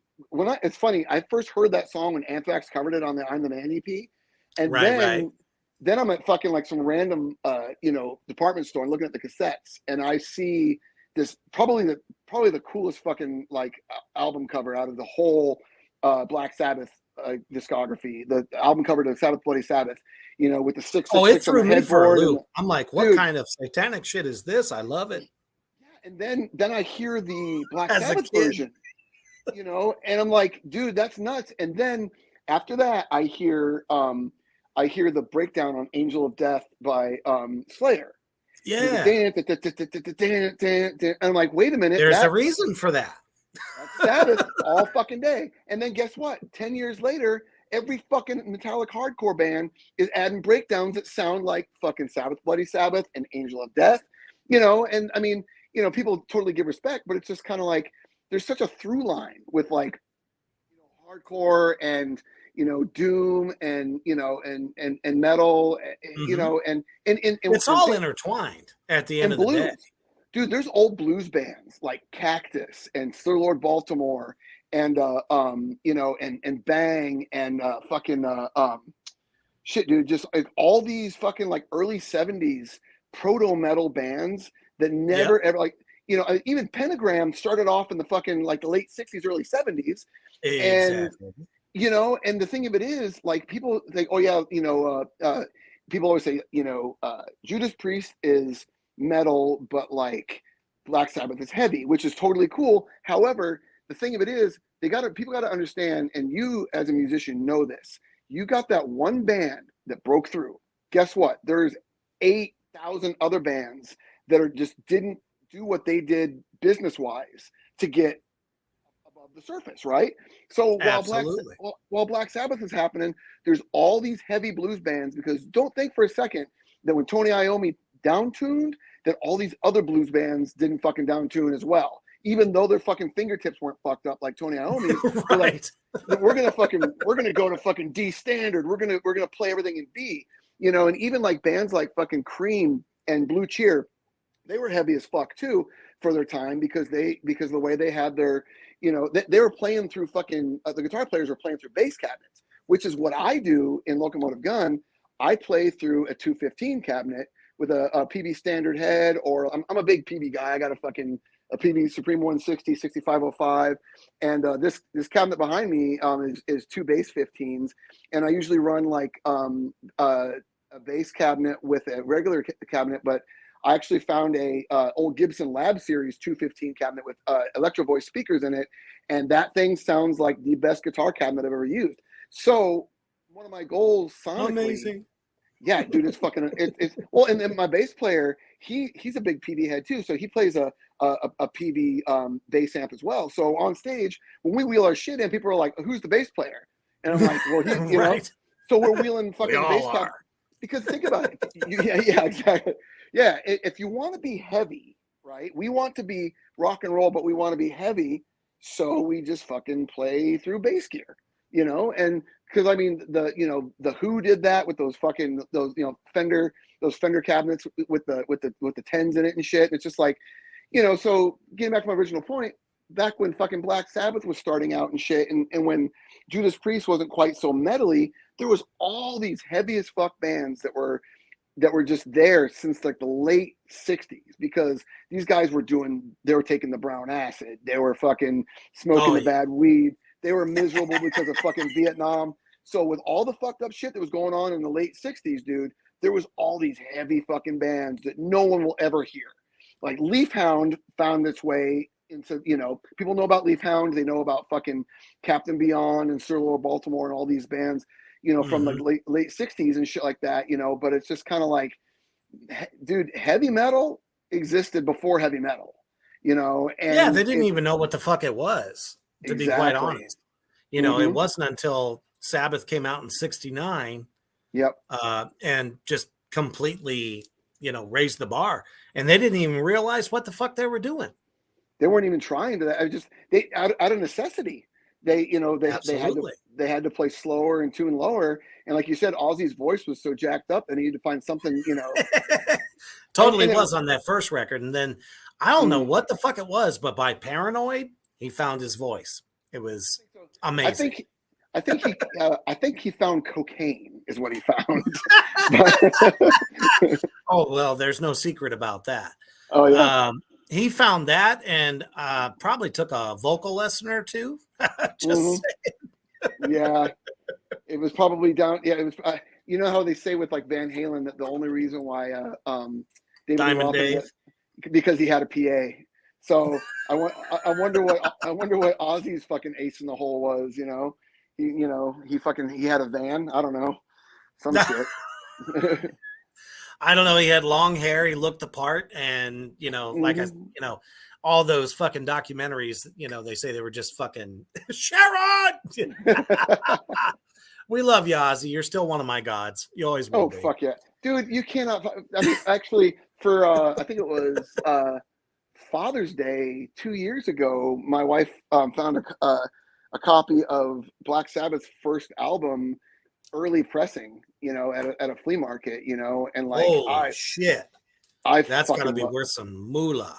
it's funny, I first heard that song when Anthrax covered it on the I'm the Man EP. And then I'm at fucking like some random, department store and looking at the cassettes, and I see this probably the coolest fucking like album cover out of the whole Black Sabbath discography. The album cover to Sabbath Bloody Sabbath, with the 666 on the headboard. I'm like, what kind of satanic shit is this? I love it. Yeah, and then I hear the Black Sabbath version, and I'm like, dude, that's nuts. And then after that, I hear the breakdown on Angel of Death by Slayer. Yeah. And I'm like, wait a minute. There's a reason for that. That's Sabbath all fucking day. And then guess what? 10 years later, every fucking metallic hardcore band is adding breakdowns that sound like fucking Sabbath, Bloody Sabbath, and Angel of Death. And I mean, people totally give respect, but it's just kind of like there's such a through line with like hardcore and doom and and metal, and it's all intertwined at the end of the day. Dude, there's old blues bands like Cactus and Sir Lord Baltimore and and Bang and shit, dude, just like all these fucking like early 70s proto metal bands that never ever like even Pentagram started off in the fucking like the late 60s, early 70s. Exactly. And the thing of it is, like, people think, oh yeah, people always say, Judas Priest is metal, but like Black Sabbath is heavy, which is totally cool. However, the thing of it is, people gotta understand, and you as a musician know this. You got that one band that broke through. Guess what? There's 8,000 1,000 other bands that are just didn't do what they did business wise to get above the surface, right? So Absolutely. while Black Sabbath is happening, there's all these heavy blues bands, because don't think for a second that when Tony Iommi downtuned, that all these other blues bands didn't fucking downtune as well. Even though their fucking fingertips weren't fucked up like Tony Iommi's, they're like, Right. we're gonna go to fucking D standard. We're gonna play everything in B, you know. And even like bands like fucking Cream and Blue Cheer, they were heavy as fuck too for their time, because of the way they had their, you know, they were playing through fucking the guitar players were playing through bass cabinets, which is what I do in Locomotive Gun. I play through a 215 cabinet with a PB standard head, or I'm a big PB guy. I got a PB Supreme 160 6505, and this cabinet behind me is two bass 15s, and I usually run like a bass cabinet with a regular cabinet, but I actually found a old Gibson Lab Series 215 cabinet with Electro Voice speakers in it, and that thing sounds like the best guitar cabinet I've ever used. So one of my goals sonically, Amazing. yeah, dude, it's fucking it's well. And then my bass player, he's a big PV head too, so he plays a PV bass amp as well. So on stage, when we wheel our shit in, people are like, "Who's the bass player?" And I'm like, "Well, he, you Right. know." So we're wheeling fucking bass cap, because think about it. Yeah, exactly. Yeah, if you want to be heavy, right? We want to be rock and roll, but we want to be heavy, so we just fucking play through bass gear, you know. And because I mean, the Who did that with those Fender cabinets with the tens in it and shit. And it's just like, you know. So getting back to my original point, back when fucking Black Sabbath was starting out and shit, and when Judas Priest wasn't quite so metally, there was all these heavy as fuck bands that were just there since like the late 60s, because these guys were taking the brown acid, they were fucking smoking the bad weed, they were miserable because of fucking Vietnam. So with all the fucked up shit that was going on in the late 60s, dude, there was all these heavy fucking bands that no one will ever hear. Like Leaf Hound found its way into, you know, people know about Leaf Hound, they know about fucking Captain Beyond and Sir Lord Baltimore and all these bands, you know, from like late 60s and shit like that, you know. But it's just kind of like, dude, heavy metal existed before heavy metal, you know. And yeah, they didn't even know what the fuck it was, to be quite honest. You know, it wasn't until Sabbath came out in 69, yep, and just completely, you know, raised the bar, and they didn't even realize what the fuck they were doing. They weren't even trying to. I just they out of necessity. They, you know, they had to play slower and tune lower. And like you said, Ozzy's voice was so jacked up, and he needed to find something, you know. Totally was on that first record, and then I don't know what the fuck it was, but by Paranoid, he found his voice. It was amazing. I think he found cocaine is what he found. Oh well, there's no secret about that. Oh yeah. He found that, and probably took a vocal lesson or two. Just saying. Yeah, it was probably down. Yeah, it was. You know how they say with like Van Halen that the only reason why David Diamond Dave, because he had a PA. So I wonder what Ozzy's fucking ace in the hole was. You know, he had a van. I don't know, some shit. I don't know. He had long hair. He looked the part, and you know, all those fucking documentaries. You know, they say they were just fucking Sharon. We love you, Ozzy. You're still one of my gods. You always will. Oh, be. Fuck yeah, dude! You cannot. I mean, actually, for I think it was Father's Day 2 years ago, my wife found a copy of Black Sabbath's first album, early pressing, you know, at a flea market, you know, and like, holy shit, that's gotta be worth some moolah.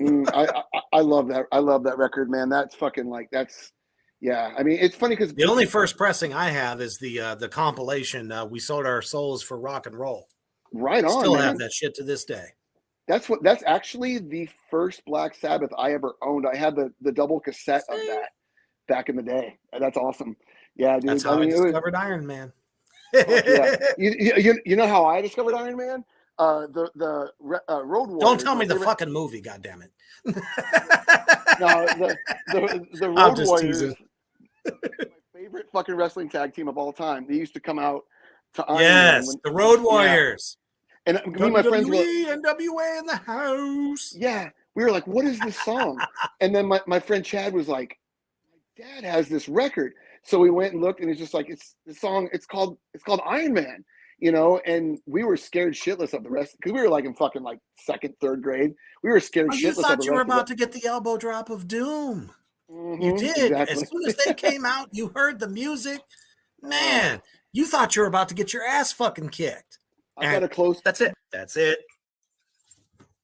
I love that. I love that record, man. That's fucking like, that's, yeah. I mean, it's funny because the only first pressing I have is the compilation. We sold our souls for rock and roll. Right on. Still man. have that shit to this day. That's actually the first Black Sabbath I ever owned. I had the double cassette of that back in the day. That's awesome. Yeah, dude. That's how I discovered Iron Man. Yeah. You know how I discovered Iron Man? The Road Warriors. Don't tell me the fucking movie, goddammit. No, the Road Warriors. My favorite fucking wrestling tag team of all time. They used to come out to Iron Man. The Road Warriors. Yeah. And me and my friends were NWA in the house. yeah, we were like, what is this song? And then my friend Chad was like, my dad has this record. So we went and looked, and it's just like, it's the song, it's called Iron Man, you know, and we were scared shitless of the rest because we were like in fucking like second, third grade. We were scared Oh, shitless you of the thought rest you were of about to get the elbow drop of doom. You did. exactly. As soon as they came out, you heard the music. Oh, Man, you thought you were about to get your ass fucking kicked. I got a close. That's it. That's it.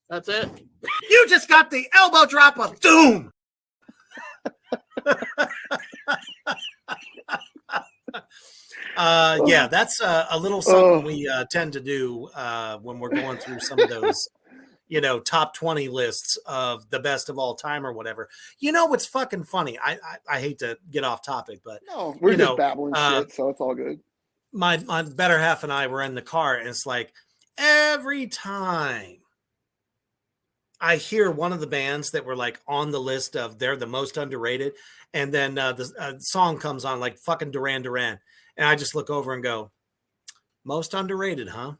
That's it. You just got the elbow drop of doom. Yeah, that's a little something we tend to do when we're going through some of those, you know, top 20 lists of the best of all time or whatever. You know what's fucking funny? I hate to get off topic, but No, we're you just know, babbling shit, so it's all good. my better half and I were in the car, and it's like every time I hear one of the bands that were like on the list of they're the most underrated, and then the song comes on like fucking Duran Duran, and I just look over and go, most underrated, huh?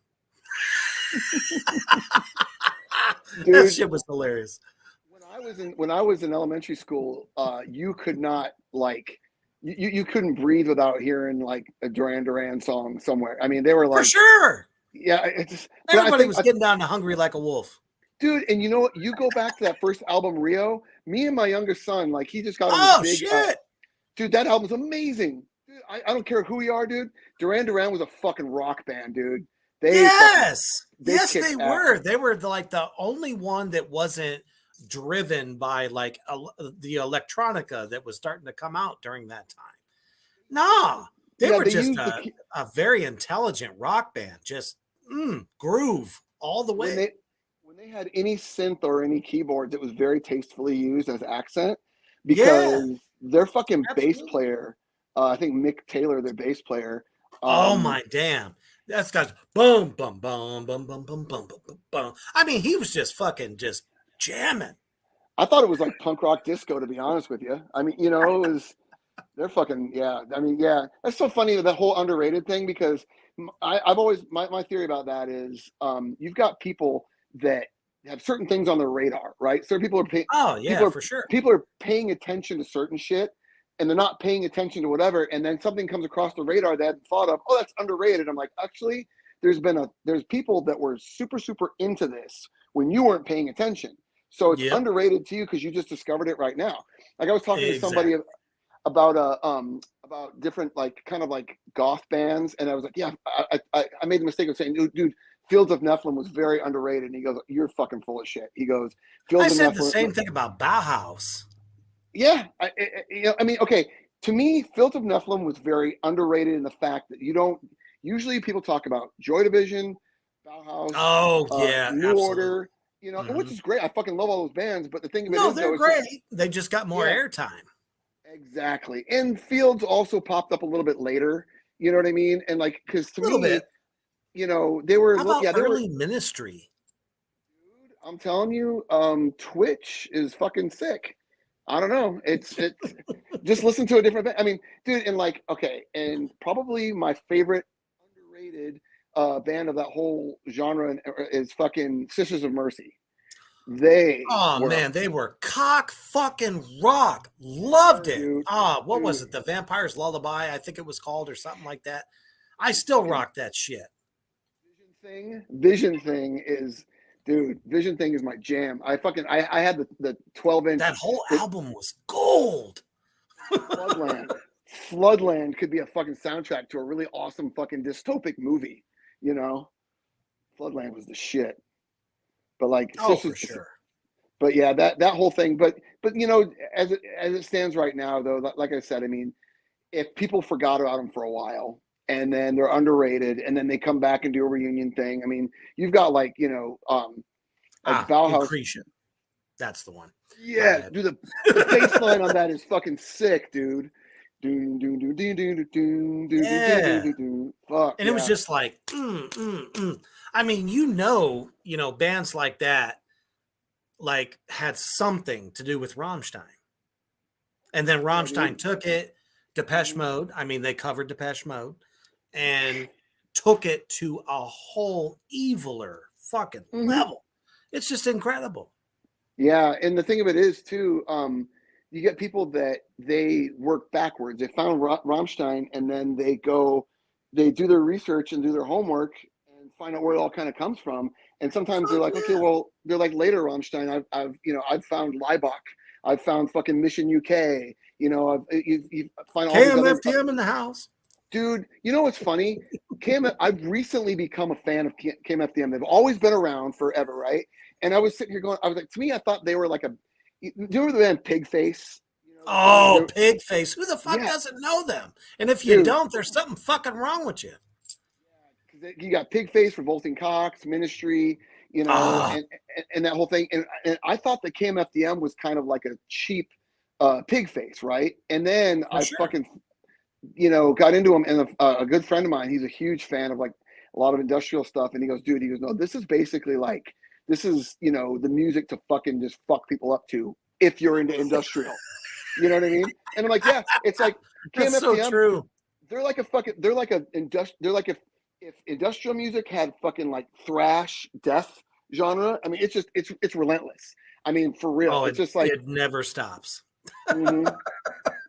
Dude, that shit was hilarious. When I was in elementary school, you could not like you couldn't breathe without hearing like a Duran Duran song somewhere. I mean, they were like, for sure. Yeah, it just everybody was getting down to Hungry Like a Wolf. Dude, and you know what? You go back to that first album, Rio. Me and my youngest son, like he just got on big. Shit. Dude, that album's amazing. Dude, I don't care who you are, dude. Duran Duran was a fucking rock band, dude. Yes, they were. Were. They were like the only one that wasn't driven by like the electronica that was starting to come out during that time. No, they were just a very intelligent rock band. Just groove all the way. When they had any synth or any keyboards, it was very tastefully used as accent because their fucking bass player, I think Mick Taylor, their bass player. Oh my damn. That's got boom, boom, boom, boom, boom, boom, boom, boom, boom. I mean, he was just fucking just jamming. I thought it was like punk rock disco, to be honest with you. I mean, you know, it was, they're fucking, yeah. I mean, yeah. That's so funny, that whole underrated thing, because I've always, my theory about that is you've got people that have certain things on their radar, right? Certain people are paying. Oh, yeah, for sure. People are paying attention to certain shit, and they're not paying attention to whatever, and then something comes across the radar that I hadn't thought of. Oh, that's underrated. I'm like, actually, there's people that were super, super into this when you weren't paying attention. So it's underrated to you because you just discovered it right now. Like I was talking to somebody about different like kind of like goth bands, and I was like, yeah, I made the mistake of saying, dude, Fields of Nephilim was very underrated. And he goes, you're fucking full of shit. He goes, I said the same thing about Bauhaus. Yeah, I mean, okay. To me, Fields of Nephilim was very underrated in the fact that you don't usually people talk about Joy Division, Bauhaus, New absolutely. Order, you know, which is great. I fucking love all those bands, but the thing about they're great. They just got more airtime. Exactly, and Fields also popped up a little bit later. You know what I mean? And like, because to me, you know, they were early Ministry. Dude, I'm telling you, Twitch is fucking sick. I don't know. It's just listen to a different band. I mean, dude, and like, okay, and probably my favorite underrated band of that whole genre is fucking Sisters of Mercy. They were cock fucking rock. Loved it. Dude, what was it? The Vampire's Lullaby, I think it was called, or something like that. I still rock that shit. Vision Thing is. Dude, Vision Thing is my jam. I had the 12-inch. That whole album was gold. Floodland could be a fucking soundtrack to a really awesome fucking dystopic movie. You know, Floodland was the shit. But like, for sure. But yeah, that whole thing. But you know, as it stands right now, though, like I said, I mean, if people forgot about them for a while, and then they're underrated, and then they come back and do a reunion thing. I mean, you've got like, you know, like Bauhaus. Incretion. That's the one. Yeah, dude, the bass line on that is fucking sick, dude. Fuck. And it was just like, I mean, you know, bands like that, like had something to do with Rammstein. And then Rammstein took it, Depeche Mode. I mean, they covered Depeche Mode. And took it to a whole eviler fucking level. It's just incredible. Yeah, and the thing of it is too, you get people that they work backwards. They found Rammstein, and then they do their research and do their homework and find out where it all kind of comes from. And sometimes they're like, okay, well, they're like later Rammstein. I've found Laibach. I've found fucking Mission UK. You know, you find all these other KMFDM in the house. Dude, you know what's funny? I've recently become a fan of KMFDM. They've always been around forever, right? And I was sitting here going, I was like, to me, I thought they were like do you remember the band Pigface? You know, Oh, Pigface. Who the fuck Yeah. doesn't know them? And if you don't, there's something fucking wrong with you. Yeah, you got Pigface, Revolting Cocks, Ministry, you know, and that whole thing. And I thought that KMFDM was kind of like a cheap Pigface, right? And then fucking, you know, got into him, and a good friend of mine, he's a huge fan of like a lot of industrial stuff, and he goes, no, this is basically like, this is, you know, the music to fucking just fuck people up to if you're into industrial. You know what I mean? And I'm like, yeah, it's like That's so true. They're like if industrial music had fucking like thrash death genre. I mean, it's relentless. I mean, for real. It's just like it never stops.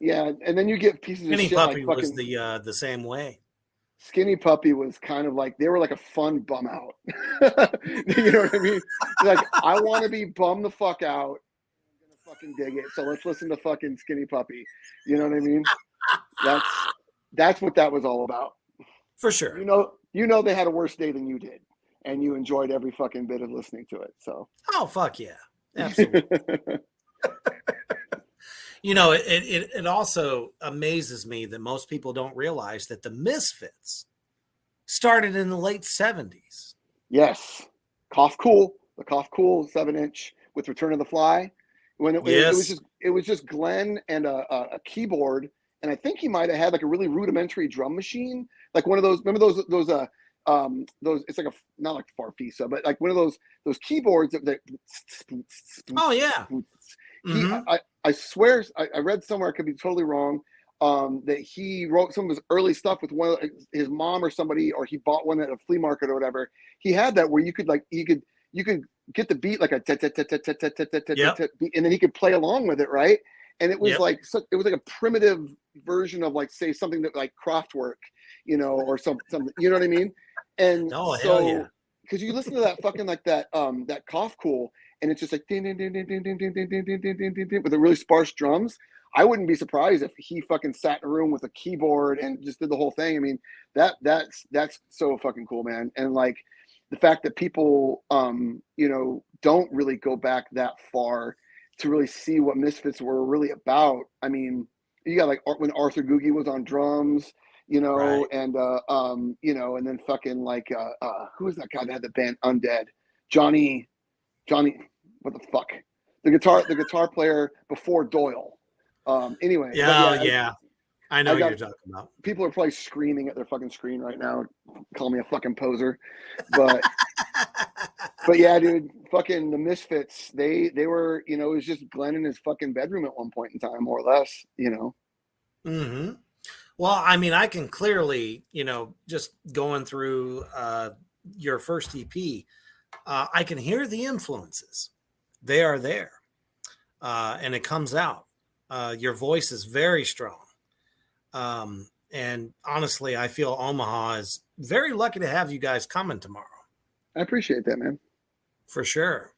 Yeah, and then you get pieces of shit Puppy like was the same way. Skinny Puppy was kind of like, they were like a fun bum out. You know what I mean? Like, I want to be bummed the fuck out. I'm gonna fucking dig it. So let's listen to fucking Skinny Puppy. You know what I mean? That's what that was all about. For sure. You know they had a worse day than you did, and you enjoyed every fucking bit of listening to it. So. Oh fuck yeah, absolutely. You know, it also amazes me that most people don't realize that the Misfits started in the late 70s. Yes. The Cough Cool 7-inch with Return of the Fly. When it was just Glenn and a keyboard, and I think he might have had like a really rudimentary drum machine, like one of those. Remember those? It's like not like Farfisa, but like one of those keyboards that. Oh yeah. I swear I read somewhere, I could be totally wrong, that he wrote some of his early stuff with his mom or somebody, or he bought one at a flea market or whatever. He had that where you could get the beat like a and then he could play along with it, right? And it was like it was like a primitive version of like, say, something that like Kraftwerk, you know, or something, you know what I mean? And so because you listen to that fucking like that Cough Cool, and it's just like with the really sparse drums. I wouldn't be surprised if he fucking sat in a room with a keyboard and just did the whole thing. I mean, that's so fucking cool, man. And like the fact that people, you know, don't really go back that far to really see what Misfits were really about. I mean, you got like when Arthur Googie was on drums, you know, and you know, and then fucking like who was that guy that had the band Undead? Johnny, what the fuck? The guitar player before Doyle. Anyway. I know what you're talking about. People are probably screaming at their fucking screen right now, call me a fucking poser. But but yeah, dude, fucking the Misfits, they were, you know, it was just Glenn in his fucking bedroom at one point in time, more or less, you know. Mm-hmm. Well, I mean, I can clearly, you know, just going through your first EP, I can hear the influences. They are there. And it comes out. Your voice is very strong. And honestly, I feel Omaha is very lucky to have you guys coming tomorrow. I appreciate that, man. For sure.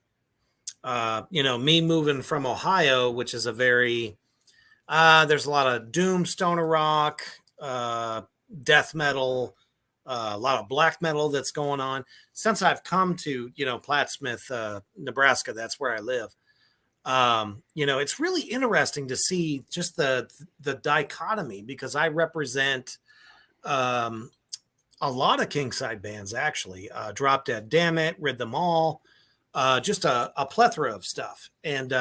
You know, me moving from Ohio, which is a very, there's a lot of doom, stoner rock, death metal, a lot of black metal that's going on. Since I've come to, you know, Plattsmouth, Nebraska, that's where I live. You know, it's really interesting to see just the dichotomy, because I represent a lot of KingSide bands, actually. Drop Dead Damn It, Rid Them All, just a plethora of stuff. And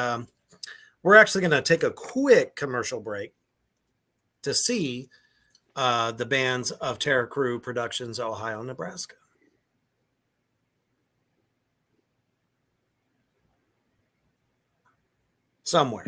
we're actually going to take a quick commercial break to see the bands of Terror Crew Productions, Ohio, Nebraska. Somewhere.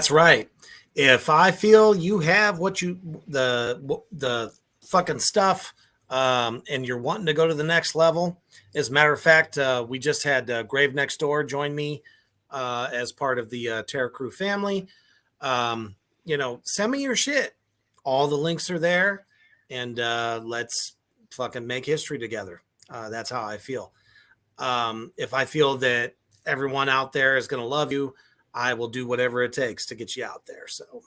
That's right. If I feel you have what you the fucking stuff, and you're wanting to go to the next level, as a matter of fact, we just had Grave Next Door join me as part of the Terror Crew family. Send me your shit. All the links are there, and let's fucking make history together. That's how I feel. If I feel that everyone out there is going to love you, I will do whatever it takes to get you out there. So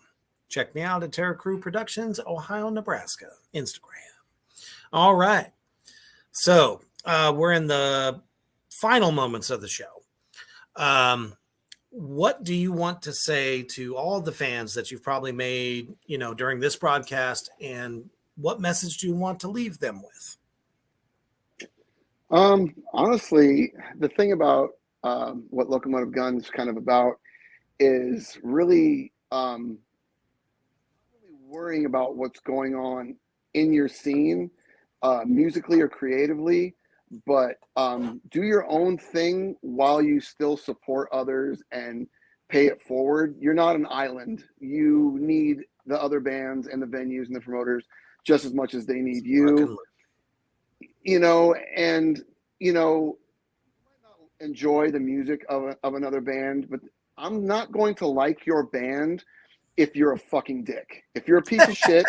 check me out at Terror Crew Productions, Ohio, Nebraska, Instagram. All right. So we're in the final moments of the show. What do you want to say to all the fans that you've probably made, during this broadcast, and what message do you want to leave them with? Honestly, the thing about what Locomotive Gun is kind of about is really worrying about what's going on in your scene, musically or creatively, but do your own thing while you still support others and pay it forward. You're not an island. You need the other bands and the venues and the promoters just as much as they need you. And you might not enjoy the music of another band, but I'm not going to like your band if you're a fucking dick. If you're a piece of shit.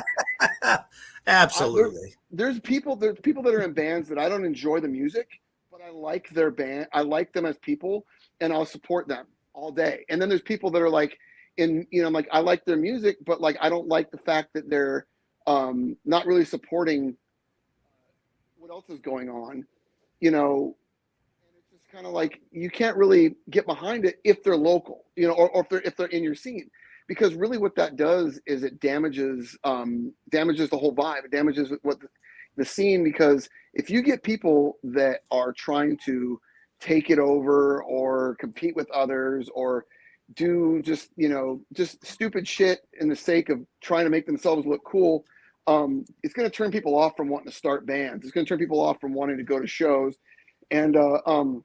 Absolutely. There's people that are in bands that I don't enjoy the music, but I like their band. I like them as people, and I'll support them all day. And then there's people that are like, like, I like their music, but like I don't like the fact that they're not really supporting what else is going on, and it's just kind of like you can't really get behind it if they're local, or if they're in your scene. Because really what that does is it damages the whole vibe. It damages what the scene, because if you get people that are trying to take it over or compete with others or do just stupid shit in the sake of trying to make themselves look cool, it's going to turn people off from wanting to start bands. It's going to turn people off from wanting to go to shows. And mind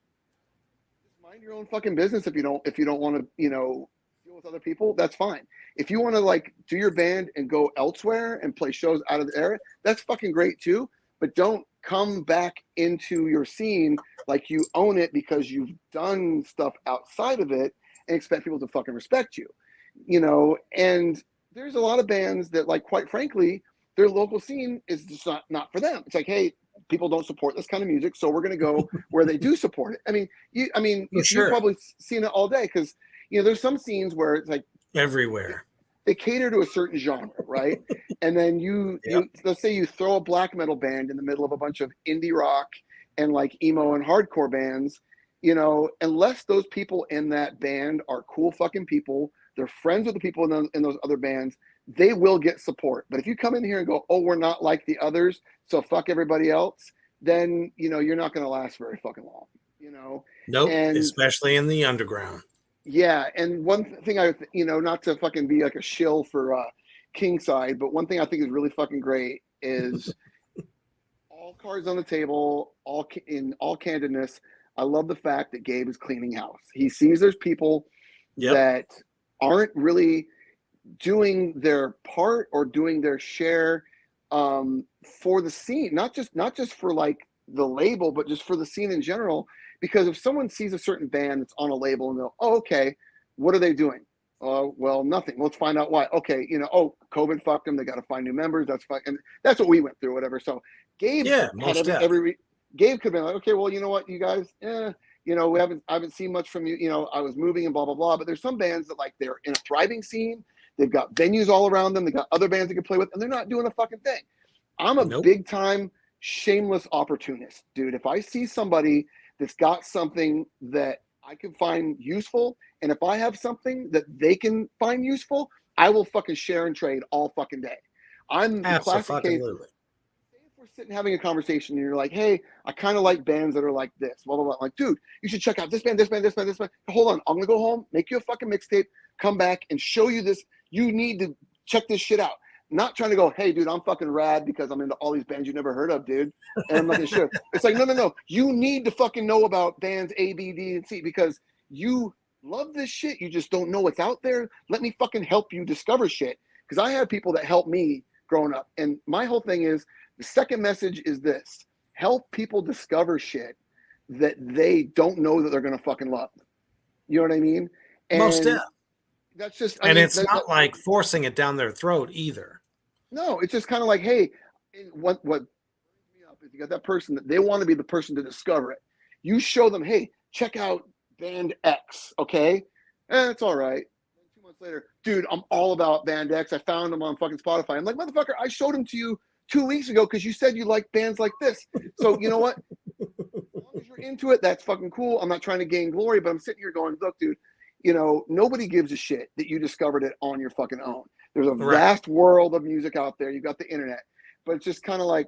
your own fucking business if you don't want to, deal with other people. That's fine. If you want to like do your band and go elsewhere and play shows out of the area, that's fucking great too. But don't come back into your scene like you own it because you've done stuff outside of it and expect people to fucking respect you. And there's a lot of bands that, like, quite frankly, their local scene is just not for them. It's like, hey, people don't support this kind of music, so we're going to go where they do support it. You've probably seen it all day, because there's some scenes where it's like everywhere they cater to a certain genre, right? And then you let's say you throw a black metal band in the middle of a bunch of indie rock and like emo and hardcore bands, unless those people in that band are cool fucking people, they're friends with the people in those other bands, they will get support. But if you come in here and go, oh, we're not like the others, so fuck everybody else, then you're not going to last very fucking long. Nope. And especially in the underground. Yeah, and one thing not to fucking be like a shill for KingSide, but one thing I think is really fucking great is all cards on the table, in all candidness. I love the fact that Gabe is cleaning house. He sees there's people that aren't really doing their part or doing their share for the scene, not just for like the label, but just for the scene in general. Because if someone sees a certain band that's on a label and they'll, oh, okay, what are they doing? Well, nothing. Let's find out why. Okay, COVID fucked them. They got to find new members. That's fine. And that's what we went through, whatever. So Gabe Gabe could be like, okay, well, you know what, you guys, I haven't seen much from you. I was moving and blah, blah, blah. But there's some bands that, like, they're in a thriving scene. They've got venues all around them. They got other bands they can play with, and they're not doing a fucking thing. I'm a big time shameless opportunist, dude. If I see somebody that's got something that I can find useful, and if I have something that they can find useful, I will fucking share and trade all fucking day. I'm the classic case. If we're sitting having a conversation and you're like, hey, I kind of like bands that are like this, blah, blah, blah. I'm like, dude, you should check out this band, this band, this band, this band. Hold on, I'm going to go home, make you a fucking mixtape, come back and show you this. You need to check this shit out. Not trying to go, hey, dude, I'm fucking rad because I'm into all these bands you never heard of, dude. And I'm not going to share. It's like, no. You need to fucking know about bands A, B, D, and C, because you love this shit. You just don't know what's out there. Let me fucking help you discover shit. Because I had people that helped me growing up. And my whole thing is the second message is this: help people discover shit that they don't know that they're going to fucking love. You know what I mean? Most And that's just, I and mean, it's not like forcing it down their throat either. no, it's just kind of like, hey, what brings me up is you got that person that they want to be the person to discover it. You show them, hey, check out band X, okay? It's all right. 2 months later, dude, I'm all about band X. I found them on fucking Spotify. I'm like, motherfucker, I showed them to you 2 weeks ago because you said you like bands like this. So you know what? As long as you're into it, that's fucking cool. I'm not trying to gain glory, but I'm sitting here going, look, dude, you know, nobody gives a shit that you discovered it on your fucking own. There's a Right. vast world of music out there. You've got the internet, but it's just kind of like,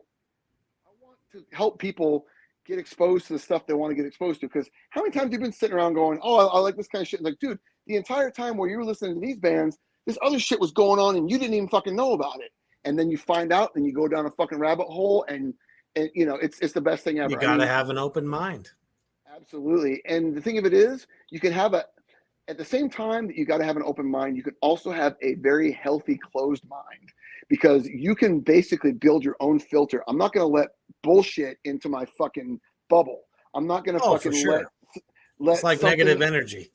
I want to help people get exposed to the stuff they want to get exposed to. Because how many times have you been sitting around going, oh, I like this kind of shit? Like, dude, the entire time where you were listening to these bands, this other shit was going on and you didn't even fucking know about it. And then you find out and you go down a fucking rabbit hole and you know, it's the best thing ever. You got to have an open mind. Absolutely. And the thing of it is, you can have at the same time that you got to have an open mind, you can also have a very healthy closed mind, because you can basically build your own filter. I'm not going to let bullshit into my fucking bubble. I'm not going to fucking for sure. let It's like something, negative energy.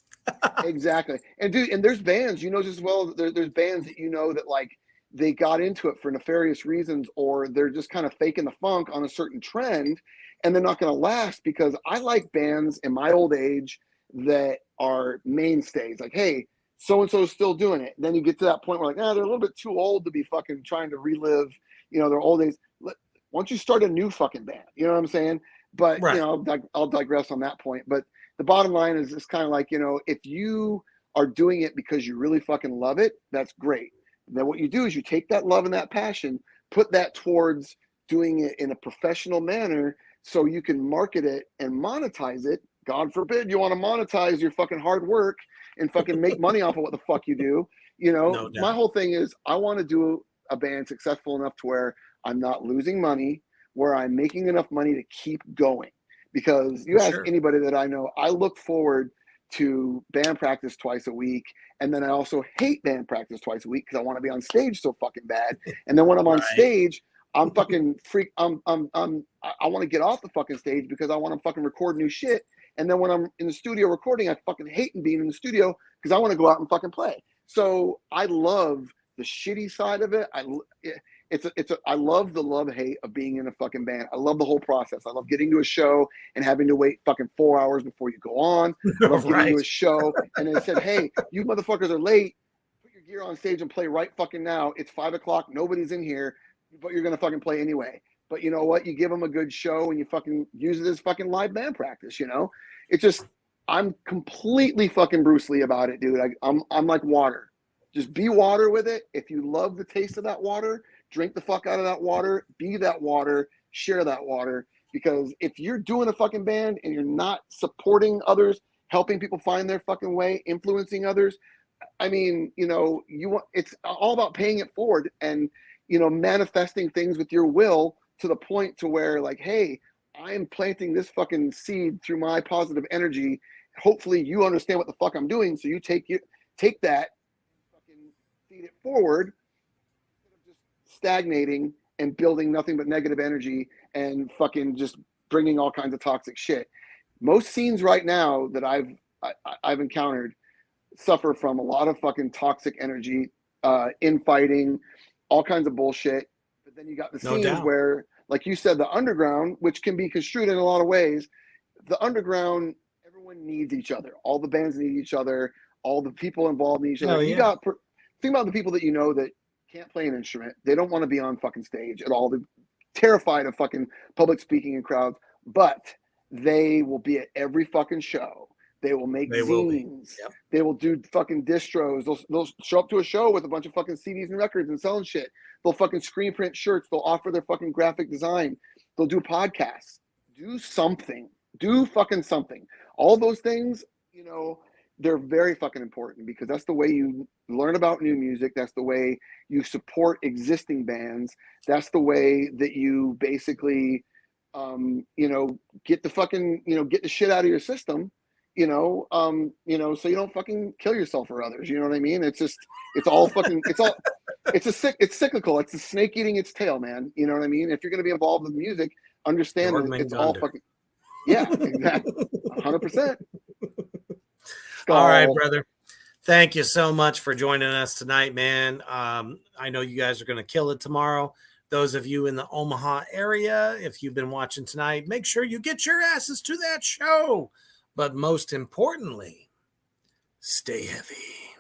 exactly. And dude, and there's bands, you know, just as well, there's bands that you know that like they got into it for nefarious reasons, or they're just kind of faking the funk on a certain trend, and they're not going to last. Because I like bands in my old age that are mainstays. Like, hey, so and so is still doing it. Then you get to that point where like, they're a little bit too old to be fucking trying to relive, you know, their old days. Why don't you start a new fucking band? You know what I'm saying? But Right. you know, I'll digress on that point. But the bottom line is, it's kind of like, you know, if you are doing it because you really fucking love it, that's great. Then what you do is you take that love and that passion, put that towards doing it in a professional manner, so you can market it and monetize it. God forbid you want to monetize your fucking hard work and fucking make money off of what the fuck you do. You know, No doubt. my whole thing is I want to do a band successful enough to where I'm not losing money, where I'm making enough money to keep going. Because you For ask sure. anybody that I know, I look forward to band practice twice a week. And then I also hate band practice twice a week because I want to be on stage so fucking bad. And then when I'm on Right. stage, I'm fucking freak. I want to get off the fucking stage because I want to fucking record new shit. And then when I'm in the studio recording, I fucking hate being in the studio because I want to go out and fucking play. So I love the shitty side of it. I love the love hate of being in a fucking band. I love the whole process. I love getting to a show and having to wait fucking 4 hours before you go on. I love getting to a show and they said, hey, you motherfuckers are late. Put your gear on stage and play right fucking now. It's 5 o'clock. Nobody's in here, but you're gonna fucking play anyway. But you know what? You give them a good show and you fucking use it as fucking live band practice. You know, it's just, I'm completely fucking Bruce Lee about it, dude. I'm like water. Just be water with it. If you love the taste of that water, drink the fuck out of that water, be that water, share that water. Because if you're doing a fucking band and you're not supporting others, helping people find their fucking way, influencing others, I mean, you know, it's all about paying it forward and, you know, manifesting things with your will to the point to where like, hey, I am planting this fucking seed through my positive energy. Hopefully you understand what the fuck I'm doing. So you take that and fucking feed it forward instead of just stagnating and building nothing but negative energy and fucking just bringing all kinds of toxic shit. Most scenes right now that I've encountered suffer from a lot of fucking toxic energy, infighting, all kinds of bullshit. But then you got the scenes where, like you said, the underground, which can be construed in a lot of ways, the underground, everyone needs each other. All the bands need each other. All the people involved need each other. Think about the people that you know that can't play an instrument. They don't want to be on fucking stage at all. They're terrified of fucking public speaking in crowds, but they will be at every fucking show. They will make zines. Yep. They will do fucking distros. They'll show up to a show with a bunch of fucking CDs and records and selling shit. They'll fucking screen print shirts. They'll offer their fucking graphic design. They'll do podcasts. Do something. Do fucking something. All those things, you know, they're very fucking important because that's the way you learn about new music. That's the way you support existing bands. That's the way that you basically, you know, get the fucking, you know, get the shit out of your system so you don't fucking kill yourself or others. You know what I mean? It's just, it's all fucking, it's cyclical. It's the snake eating its tail, man. You know what I mean? If you're going to be involved with music, understand that it's all fucking, yeah, exactly. 100%. All right, brother. Thank you so much for joining us tonight, man. I know you guys are going to kill it tomorrow. Those of you in the Omaha area, if you've been watching tonight, make sure you get your asses to that show. But most importantly, stay heavy.